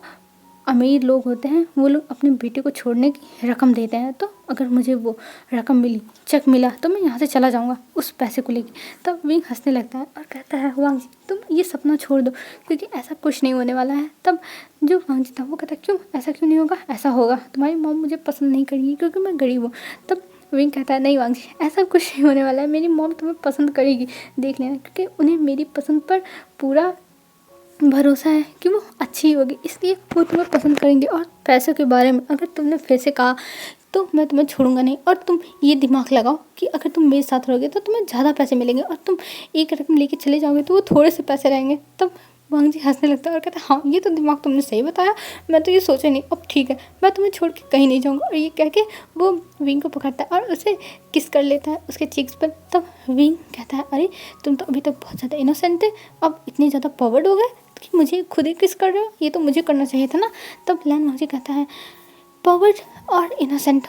अमीर लोग होते हैं वो लोग अपने बेटे को छोड़ने की रकम देते हैं। तो अगर मुझे वो रकम मिली, चेक मिला, तो मैं यहाँ से चला जाऊँगा उस पैसे को लेके। तब विंग हंसने लगता है और कहता है वांगजी तुम ये सपना छोड़ दो, क्योंकि ऐसा कुछ नहीं होने वाला है। तब जो वांगजी था वो कहता है क्यों, ऐसा क्यों नहीं होगा, ऐसा होगा, तुम्हारी मॉम मुझे पसंद नहीं करेगी क्योंकि मैं गरीब हूँ। तब विंग कहता है नहीं वांगजी ऐसा कुछ नहीं होने वाला है, मेरी मॉम तुम्हें पसंद करेगी, देख लेना, क्योंकि उन्हें मेरी पसंद पर पूरा भरोसा है कि वो अच्छी होगी, इसलिए वो तुम्हें पसंद करेंगे। और पैसों के बारे में अगर तुमने फिर से कहा तो मैं तुम्हें छोड़ूंगा नहीं। और तुम ये दिमाग लगाओ कि अगर तुम मेरे साथ रहोगे तो तुम्हें ज़्यादा पैसे मिलेंगे, और तुम एक रकम लेके चले जाओगे तो वो थोड़े से पैसे रहेंगे। तब वांगजी हंसने लगता है और कहता है हाँ ये तो दिमाग तुमने सही बताया, मैं तो ये सोचा नहीं, अब ठीक है, मैं तुम्हें छोड़ के कहीं नहीं जाऊँगा। और ये कह के वो विंग को पकड़ता है और उसे किस कर लेता है उसके चीक्स पर। तब विंग कहता है अरे तुम तो अभी तक बहुत ज़्यादा इनोसेंट थे, अब इतनी ज़्यादा पावर्ड हो गए कि मुझे खुद ही किस कर रहे हो, ये तो मुझे करना चाहिए था ना। तब लान वांगजी कहता है पावर्ड और इनोसेंट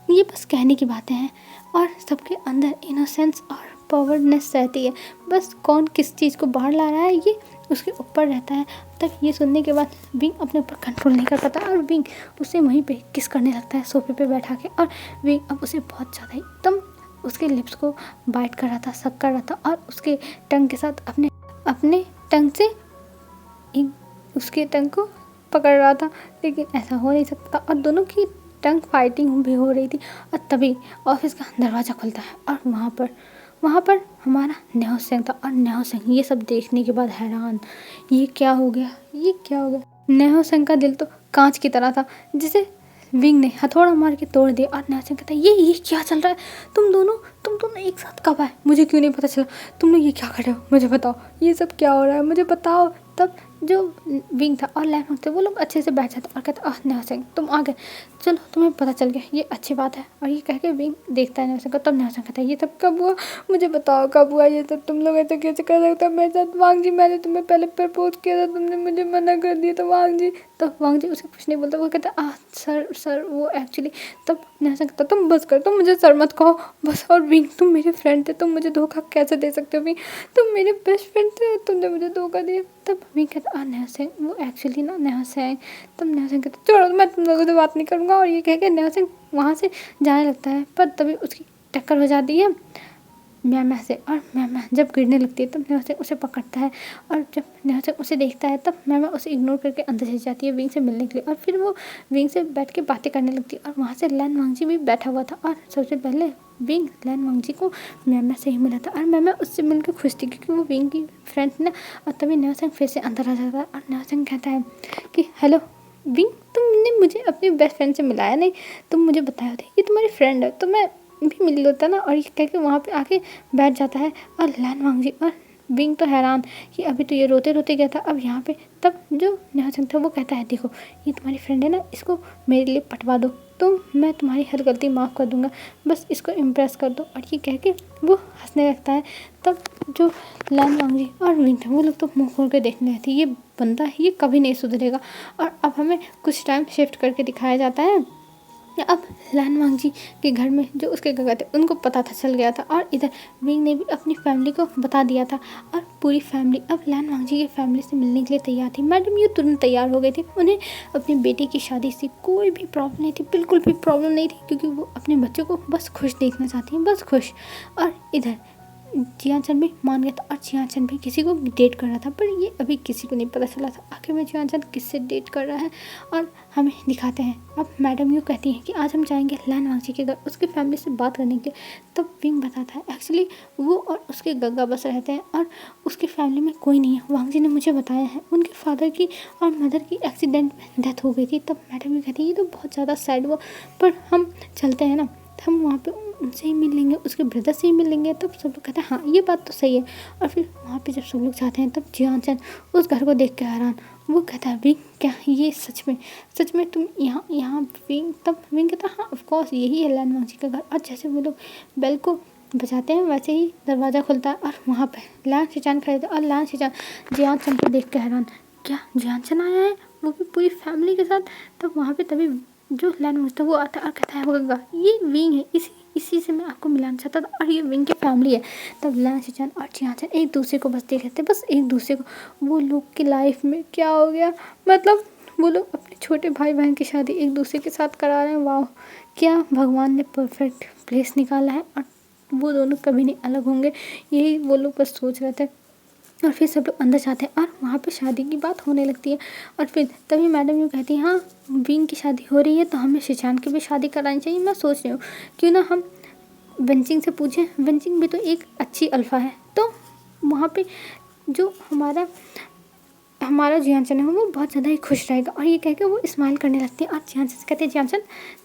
ये बस कहने की बातें हैं, और सबके अंदर इनोसेंस और पावर्डनेस रहती है, बस कौन किस चीज़ को बाहर ला रहा है ये उसके ऊपर रहता है। तब ये सुनने के बाद विंग अपने ऊपर कंट्रोल नहीं कर पाता और विंग उसे वहीं पे किस करने लगता है सोफे पे बैठा के। और विंग अब उसे बहुत ज़्यादा एकदम उसके लिप्स को बाइट कर रहा था, सक कर रहा था, और उसके टंग के साथ अपने टंग से उसके टंग को पकड़ रहा था, लेकिन ऐसा हो नहीं सकता और दोनों की टंग फाइटिंग भी हो रही थी। और तभी ऑफिस का दरवाज़ा खुलता है और वहाँ पर हमारा न्याओ सेंग था। और न्याओ सेंग ये सब देखने के बाद हैरान, ये क्या हो गया। न्याओ सेंग का दिल तो कांच की तरह था, जिसे विंग ने हथौड़ा मार के तोड़ दिया और न्यासेंग कहता है ये क्या चल रहा है, तुम दोनों एक साथ कब आए, मुझे क्यों नहीं पता चला, तुम लोग ये क्या कर रहे हो, मुझे बताओ ये सब क्या हो रहा है, मुझे बताओ। तब जो विंग था और लैन थे वो लोग अच्छे से बैठ जाते और कहते न्यासेंग तुम आ गए, चलो तुम्हें पता चल गया, ये अच्छी बात है। और ये कह के विंग देखता है न्यासेंग को। तब न्यासेंग कहता है ये सब कब हुआ, मुझे बताओ कब हुआ ये सब, तुम लोग ऐसे कैसे कर सकते हो मेरे साथ, वांग जी मैंने तुम्हें पहले प्रपोज किया था, तुमने मुझे मना कर दिया था वांग जी। तब वांग जी उसे कुछ नहीं बोलता, वो कहता सर वो एक्चुअली। तब न्यासेंग कहता तुम बस कर, तुम मुझे सर मत कहो बस। और विंग तुम मेरे फ्रेंड थे, तुम मुझे धोखा कैसे दे सकते हो विंग, तुम मेरे बेस्ट फ्रेंड थे, तुमने मुझे धोखा दिया। तब विंग कहता न्यासेंग वो एक्चुअली ना न्यासेंग। तब न्यासेंग कहता छोड़ो मैं तुम लोगों से बात नहीं करूँगा। और ये कह के न्यासेंग वहाँ से जाने लगता है, पर तभी उसकी टक्कर हो जाती है म्यामा से। और म्यामा जब गिरने लगती है तब न्यासेंग उसे पकड़ता है, और जब न्यासेंग उसे देखता है तब म्यामा उसे इग्नोर करके अंदर चली जाती है विंग से मिलने के लिए। और फिर वो विंग से बैठ के बातें करने लगती है, और वहाँ से लैन वांगजी भी बैठा हुआ था। और सबसे पहले विंग लैन वांगजी को म्यामा से ही मिला था, और म्यामा उससे मिलकर खुश थी क्योंकि वो विंग की फ्रेंड थी ना। और तभी न्यासेंग फिर से अंदर आ जाता है, और न्यासेंग कहता है कि हेलो विंग, तुमने मुझे अपनी बेस्ट फ्रेंड से मिलाया नहीं, तुम मुझे बताया होते ये तुम्हारी फ्रेंड है तो मैं भी मिल लेता ना। और ये कह के वहाँ पे आके बैठ जाता है। और लैन वांगजी और विंग तो हैरान कि अभी तो ये रोते रोते गया था, अब यहाँ पे। तब जो न्यासेंग था वो कहता है देखो ये तुम्हारी फ्रेंड है ना, इसको मेरे लिए पटवा दो तो मैं तुम्हारी हर गलती माफ़ कर दूंगा, बस इसको इम्प्रेस कर दो। और ये कह के वो हंसने लगता है। तब जो लैन वांगजी और विंग थे वो लोग तो मुँह खोल के देखने लगते ये बंदा है ये कभी नहीं सुधरेगा। और अब हमें कुछ टाइम शिफ्ट करके दिखाया जाता है। अब लैन वांगजी के घर में जो उसके गगा थे उनको पता था चल गया था, और इधर विंग ने भी अपनी फैमिली को बता दिया था। और पूरी फैमिली अब लैन वांगजी की फैमिली से मिलने के लिए तैयार थी। मैडम ये तुरंत तैयार हो गई थी, उन्हें अपनी बेटी की शादी से कोई भी प्रॉब्लम नहीं थी, बिल्कुल भी प्रॉब्लम नहीं थी, क्योंकि वो अपने बच्चों को बस खुश देखना चाहती हैं, बस खुश। और इधर जियान भी मान गया था, और जियान भी किसी को डेट कर रहा था, पर ये अभी किसी को नहीं पता चला था आखिर में जियान किससे डेट कर रहा है। और हमें दिखाते हैं अब मैडम यूँ कहती हैं कि आज हम जाएंगे लैन वांगजी के घर उसकी फैमिली से बात करने के लिए। तब विंग बताता है एक्चुअली वो और उसके गग्गा बस रहते हैं और उसकी फैमिली में कोई नहीं है, वांगजी ने मुझे बताया है उनके फादर की और मदर की एक्सीडेंट में डेथ हो गई थी। तब मैडम यूँ कहती है ये तो बहुत ज़्यादा सैड हुआ, पर हम चलते हैं ना, हम वहाँ पे उनसे ही मिल लेंगे, उसके ब्रदर से ही मिल लेंगे। तब सब लोग कहते हैं हाँ ये बात तो सही है। और फिर वहाँ पे जब सब लोग जाते हैं तब जियान उस घर को देख के हैरान, वो कहता है विंग क्या ये सच में तुम यहाँ विंग। तब विंग कहता है हाँ ऑफकोर्स यही है लैन वांगजी का घर। और जैसे वो लोग बेल को बजाते हैं वैसे ही दरवाज़ा खुलता है, और वहाँ पर लैन शिचान खड़े थे। और लैन शिचान जियान को देख के हैरान, क्या जियान आया है वो भी पूरी फैमिली के साथ। तब वहाँ पे तभी जो लैन वांगजी था वो आता है और कहता है होगा ये विंग है, इसी से मैं आपको मिलाना चाहता था, और ये विंग की फैमिली है। तब लैन शिचान और जियान एक दूसरे को बस देख रहे थे, बस एक दूसरे को। वो लोग की लाइफ में क्या हो गया, मतलब वो लोग अपने छोटे भाई बहन की शादी एक दूसरे के साथ करा रहे हैं। वाह क्या भगवान ने परफेक्ट प्लेस निकाला है, और वो दोनों कभी नहीं अलग होंगे, यही वो लोग बस सोच रहे थे। और फिर सब लोग अंदर जाते हैं और वहाँ पे शादी की बात होने लगती है। और फिर तभी मैडम यूँ कहती है हाँ विंग की शादी हो रही है तो हमें शिचान की भी शादी करानी चाहिए। मैं सोच रही हूँ क्यों ना हम वेंचिंग से पूछें, वेंचिंग भी तो एक अच्छी अल्फ़ा है, तो वहाँ पे जो हमारा जियान है वो बहुत ज़्यादा ही खुश रहेगा। और ये कह के वो स्माइल करने लगती है, और जियान से कहते हैं जियान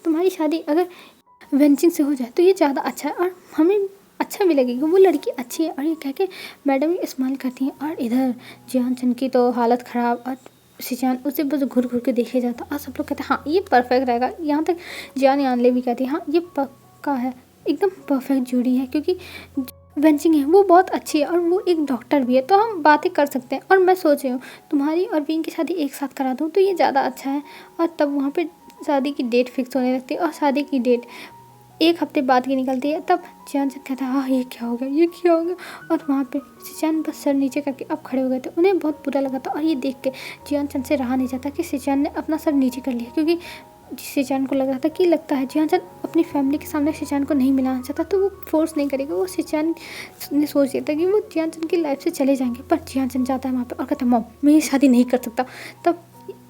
तुम्हारी शादी अगर वेंचिंग से हो जाए तो ये ज़्यादा अच्छा है और हमें अच्छा भी लगेगा, वो लड़की अच्छी है। और ये कह के मैडम स्माइल करती हैं। और इधर जियान की तो हालत ख़राब, और शिचान उसे बस घूर घूर के देखे जाता, और सब लोग कहते हैं हाँ ये परफेक्ट रहेगा। यहाँ तक जियान यानले भी कहती है हाँ ये पक्का है, एकदम परफेक्ट जोड़ी है, क्योंकि वेंचिंग है वो बहुत अच्छी है और वो एक डॉक्टर भी है, तो हम बातें कर सकते हैं। और मैं सोच रही हूँ तुम्हारी और विंग की शादी एक साथ करा दूँ तो ये ज़्यादा अच्छा है। और तब वहाँ पे शादी की डेट फिक्स होने लगती है, और शादी की डेट एक हफ्ते बाद की निकलती है। तब जियान कहता है हाँ ये क्या हो गया। और वहाँ पे शिचान बस सर नीचे करके अब खड़े हो गए थे, उन्हें बहुत बुरा लगा था। और ये देख के जियान से रहा नहीं जाता कि शिचान ने अपना सर नीचे कर लिया, क्योंकि शिचान को लग रहा था कि लगता है जियान अपनी फैमिली के सामने शिचान को नहीं मिलाना चाहता, तो वो फोर्स नहीं करेगा। वो शिचान ने सोच लिया था कि वो जियान की लाइफ से चले जाएंगे, पर जियान जाता है वहाँ पे और कहता है मॉम मैं ये शादी नहीं कर सकता। तब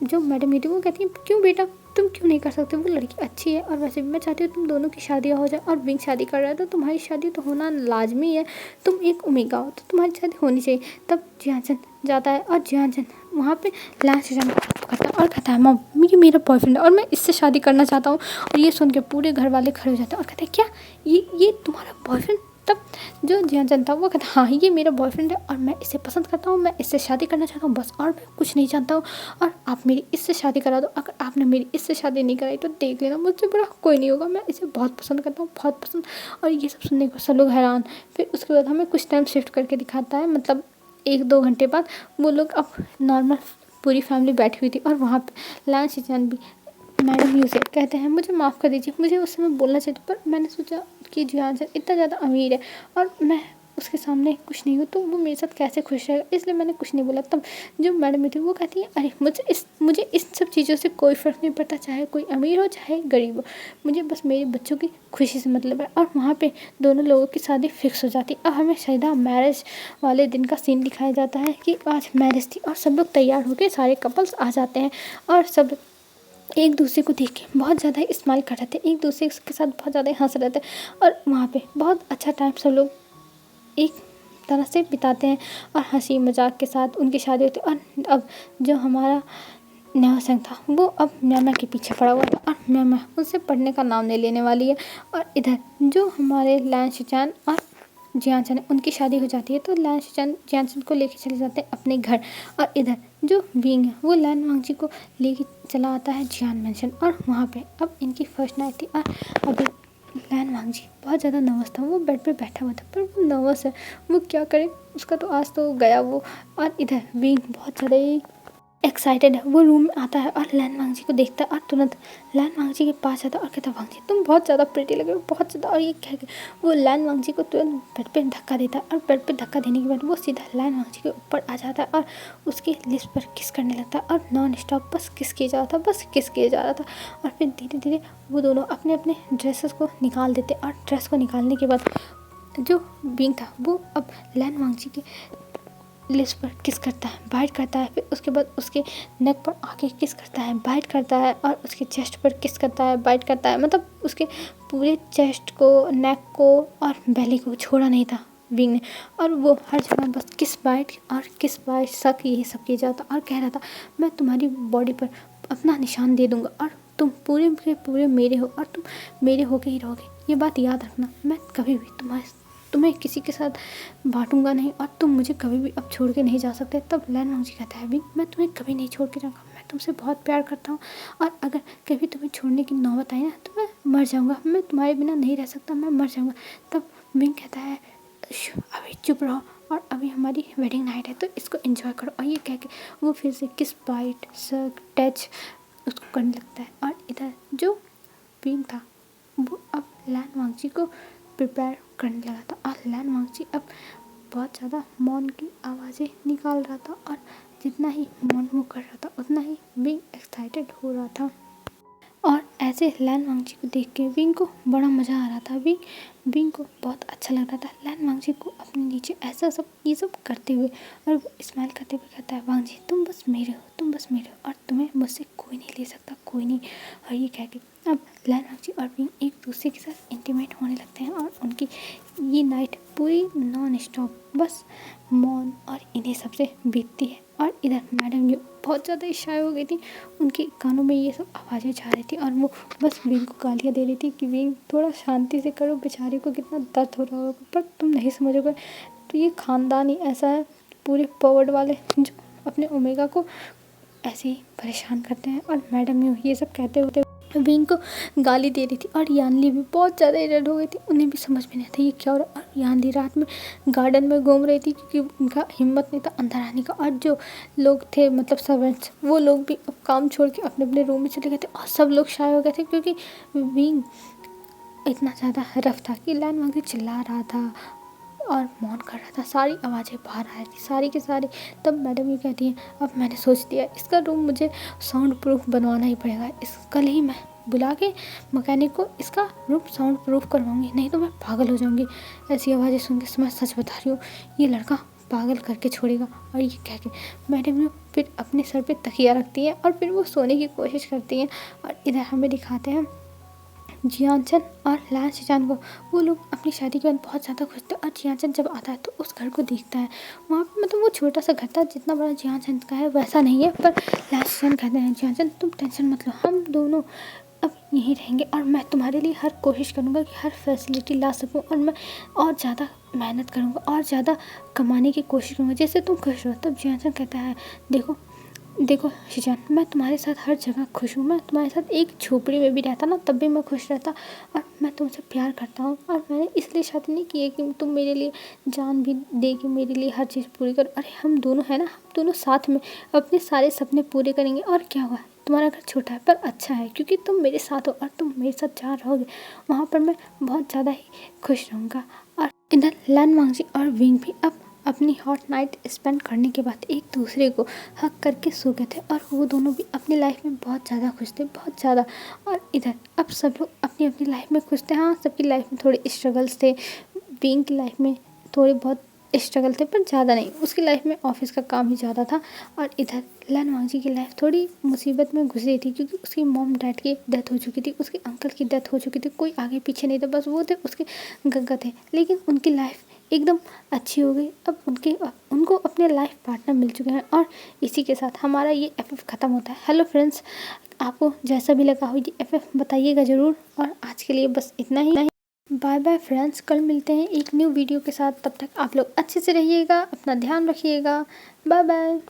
जो मैडम मीटिंग वो कहती है क्यों बेटा तुम क्यों नहीं कर सकते, वो लड़की अच्छी है और वैसे भी मैं चाहती हूँ तुम दोनों की शादी हो जाए। और विंग शादी कर रहा है तो तुम्हारी शादी तो होना लाजमी है, तुम एक ओमेगा हो तो तुम्हारी शादी होनी चाहिए। तब जियान जाता है और जियान वहाँ पे लैन शिचान करता है और कहता है मम ये मेरा बॉयफ्रेंड है और मैं इससे शादी करना चाहता हूँ। और ये सुन के पूरे घर वाले खड़े हो जाते हैं और कहते हैं क्या ये तुम्हारा बॉयफ्रेंड? तब जो जियान था वो कहता है हाँ ये मेरा बॉयफ्रेंड है और मैं इसे पसंद करता हूँ, मैं इससे शादी करना चाहता हूँ बस, और मैं कुछ नहीं जानता हूँ और आप मेरी इससे शादी करा दो। अगर आपने मेरी इससे शादी नहीं कराई तो देख लेना मुझसे बड़ा कोई नहीं होगा, मैं इसे बहुत पसंद करता हूँ, बहुत पसंद। और ये सब सुनने को सब लोग हैरान। फिर उसके बाद हमें कुछ टाइम शिफ्ट करके दिखाता है, मतलब 1-2 घंटे बाद वो लोग अब नॉर्मल पूरी फैमिली बैठी हुई थी और वहाँ पे लान शिचान भी मैडम यू से कहते हैं मुझे माफ़ कर दीजिए, मुझे उस समय बोलना चाहिए पर मैंने सोचा कि जियान से इतना ज़्यादा अमीर है और मैं उसके सामने कुछ नहीं हूँ तो वो मेरे साथ कैसे खुश रहेगा, इसलिए मैंने कुछ नहीं बोला। तब जो मैडम थी वो कहती है अरे मुझे इस सब चीज़ों से कोई फ़र्क नहीं पड़ता, चाहे कोई अमीर हो चाहे गरीब हो, मुझे बस मेरे बच्चों की खुशी से मतलब है। और वहाँ पे दोनों लोगों की शादी फिक्स हो जाती। अब हमें सीधा मैरिज वाले दिन का सीन दिखाया जाता है कि आज मैरिज थी और सब लोग तैयार होकर सारे कपल्स आ जाते हैं और सब एक दूसरे को देख के बहुत ज़्यादा स्माइल कर रहे थे, एक दूसरे के साथ बहुत ज़्यादा हंस रहे थे और वहाँ पे बहुत अच्छा टाइम सब लोग एक तरह से बिताते हैं और हंसी मजाक के साथ उनकी शादी होती है। और अब जो हमारा न्यासा था वो अब म्यामा के पीछे पड़ा हुआ था और म्यामा उससे पढ़ने का नाम नहीं लेने वाली है। और इधर जो हमारे लैन शिचान और जियानचन है उनकी शादी हो जाती है तो लैन शिचान जियानचन को लेके चले जाते हैं अपने घर। और इधर जो विंग है वो लैन वांगजी को लेके चला आता है जियान मेंशन और वहाँ पे अब इनकी फर्स्ट नाइट थी। और अभी लैन वांगजी बहुत ज़्यादा नर्वस था, वो बेड पे बैठा हुआ था पर वो नर्वस है, वो क्या करे, उसका तो आज तो गया वो। और इधर विंग बहुत ज़्यादा ही एक्साइटेड है, वो रूम में आता है और लैन वांगजी को देखता है और तुरंत लैन वांगजी के पास आता है और कहता है वांगजी तुम बहुत ज़्यादा प्रिटी लग रहे हो, बहुत ज़्यादा। और ये कह के वो लैन वांगजी को तुरंत बेड पे धक्का देता है और बेड पे धक्का देने के बाद वो सीधा लैन वांगजी के ऊपर आ जाता है और उसके लिप्स पर किस करने लगता है और नॉन स्टॉप बस किस किया जा रहा था, बस किस किया जा रहा था। और फिर धीरे धीरे वो दोनों अपने अपने ड्रेसेस को निकाल देते और ड्रेस को निकालने के बाद जो बींग था वो अब लैन वांगजी के लिप्स पर किस करता है, बाइट करता है, फिर उसके बाद उसके नेक पर आके किस करता है, बाइट करता है और उसके चेस्ट पर किस करता है, बाइट करता है, मतलब उसके पूरे चेस्ट को, नेक को और बेली को छोड़ा नहीं था विंग ने। और वो हर जगह बस किस बाइट सक यही सब किया जाता और कह रहा था मैं तुम्हारी बॉडी पर अपना निशान दे दूँगा और तुम पूरे के पूरे मेरे हो और तुम मेरे होके ही रहोगे, ये बात याद रखना, मैं कभी भी तुम्हें किसी के साथ बांटूंगा नहीं और तुम मुझे कभी भी अब छोड़ के नहीं जा सकते। तब लैन वांगजी कहता है भी मैं तुम्हें कभी नहीं छोड़ के जाऊँगा, मैं तुमसे बहुत प्यार करता हूँ और अगर कभी तुम्हें छोड़ने की नौबत आई ना तो मैं मर जाऊँगा, मैं तुम्हारे बिना नहीं रह सकता, मैं मर जाऊँगा। तब विंग कहता है अभी चुप रहो और अभी हमारी वेडिंग नाइट है तो इसको एंजॉय करो। और ये कह के वो फिर से किस बाइट सक टच उसको करने लगता है। और इधर जो विंग था वो अब लैन वांगजी को प्रिपेयर करने लगा था और लैन वांगजी अब बहुत ज़्यादा मौन की आवाज़ें निकाल रहा था और जितना ही मौन वो कर रहा था उतना ही विंग एक्साइटेड हो रहा था। और ऐसे लैन वांगजी को देख के विंग को बड़ा मज़ा आ रहा था, विंग को बहुत अच्छा लग रहा था लैन वांगजी को अपने नीचे ऐसा सब ये सब करते हुए। और वो स्माइल करते हुए कहता है वांगजी तुम बस मेरे हो, तुम बस मेरे हो और तुम्हें मुझसे कोई नहीं ले सकता, कोई नहीं। और ये कह के अब लैन वांगजी और विंग एक दूसरे के साथ इंटीमेट होने लगते हैं और उनकी ये नाइट पूरी नॉन स्टॉप बस मौन और इन्हीं सबसे बीतती है। और इधर मैडम ये बहुत ज़्यादा शाय हो गई थी, उनके कानों में ये सब आवाज़ें जा रही थी और वो बस विंग को गालियाँ दे रही थी कि विंग थोड़ा शांति से करो, बेचारे को कितना दर्द हो रहा होगा, पर तुम नहीं समझोगे। तो ये ख़ानदान ही ऐसा है, पूरे पॉवर्ड वाले जो अपने ओमेगा को ऐसे ही परेशान करते हैं। और मैडम यूँ ये सब कहते होते विंग को गाली दे रही थी और यानली भी बहुत ज़्यादा इरिटेट हो गई थी, उन्हें भी समझ में नहीं आता ये क्या हो रहा है। और यानली रात में गार्डन में घूम रही थी क्योंकि उनका हिम्मत नहीं था अंदर आने का। और जो लोग थे मतलब सर्वेंट्स वो लोग भी अब काम छोड़ के अपने अपने रूम में चले गए थे और सब लोग शाय हो गए थे क्योंकि विंग इतना ज़्यादा रफ था कि लैन वांगजी चिल्ला रहा था और मौन कर रहा था, सारी आवाज़ें बाहर आ रही थी सारी की सारी। तब मैडम ये कहती है अब मैंने सोच दिया इसका रूम मुझे साउंड प्रूफ बनवाना ही पड़ेगा, कल ही मैं बुला के मैकेनिक को इसका रूम साउंड प्रूफ करवाऊंगी, नहीं तो मैं पागल हो जाऊंगी। ऐसी आवाज़ें सुन के मैं सच बता रही हूँ ये लड़का पागल करके छोड़ेगा। और ये कह के मैडम फिर अपने सर पे तकिया रखती है और फिर वो सोने की कोशिश करती हैं। और इधर हमें दिखाते हैं जियांचन और लान शिजान वो लोग अपनी शादी के बाद बहुत ज़्यादा खुश थे। और जियांचन जब आता है तो उस घर को देखता है, वहाँ पे मतलब वो छोटा सा घर था, जितना बड़ा जियांचन का है वैसा नहीं है। पर लान शिजान कहते हैं जियांचन तुम टेंशन मत लो, हम दोनों अब यहीं रहेंगे और मैं तुम्हारे लिए हर कोशिश करूँगा कि हर फैसिलिटी ला सकूँ, और मैं और ज़्यादा मेहनत करूँगा और ज़्यादा कमाने की कोशिश करूँगा जिससे तुम खुश रहो। तब जियांचन कहता है देखो देखो शिजान, मैं तुम्हारे साथ हर जगह खुश हूँ, मैं तुम्हारे साथ एक झोपड़ी में भी रहता ना तब भी मैं खुश रहता, और मैं तुमसे प्यार करता हूँ, और मैंने इसलिए शादी नहीं की है कि तुम मेरे लिए जान भी देगी, मेरे लिए हर चीज़ पूरी करो। अरे हम दोनों हैं ना, हम दोनों साथ में अपने सारे सपने पूरे करेंगे, और क्या हुआ, तुम्हारा घर छोटा है पर अच्छा है क्योंकि तुम मेरे साथ हो, और तुम मेरे साथ जहाँ रहोगे वहाँ पर मैं बहुत ज़्यादा ही खुश रहूँगा। और इधर लन वांगजी और विंग भी अब अपनी हॉट नाइट स्पेंड करने के बाद एक दूसरे को हक करके सो गए थे, और वो दोनों भी अपनी लाइफ में बहुत ज़्यादा खुश थे, बहुत ज़्यादा। और इधर अब सब लोग अपनी अपनी लाइफ में खुश थे। हाँ, सबकी लाइफ में थोड़े स्ट्रगल्स थे, विंग की लाइफ में थोड़े बहुत स्ट्रगल थे पर ज़्यादा नहीं, उसकी लाइफ में ऑफिस का काम ही ज़्यादा था। और इधर लन वांगजी की लाइफ थोड़ी मुसीबत में घुस रही थी क्योंकि उसकी मॉम डैड की डेथ हो चुकी थी, उसके अंकल की डेथ हो चुकी थी, कोई आगे पीछे नहीं था, बस वो थे उसके गग्गा थे। लेकिन उनकी लाइफ एकदम अच्छी हो गई, अब उनको अपने लाइफ पार्टनर मिल चुके हैं। और इसी के साथ हमारा ये एफएफ ख़त्म होता है। हेलो फ्रेंड्स, आपको जैसा भी लगा हो ये एफएफ बताइएगा ज़रूर, और आज के लिए बस इतना ही। बाय बाय फ्रेंड्स, कल मिलते हैं एक न्यू वीडियो के साथ, तब तक आप लोग अच्छे से रहिएगा, अपना ध्यान रखिएगा। Bye bye.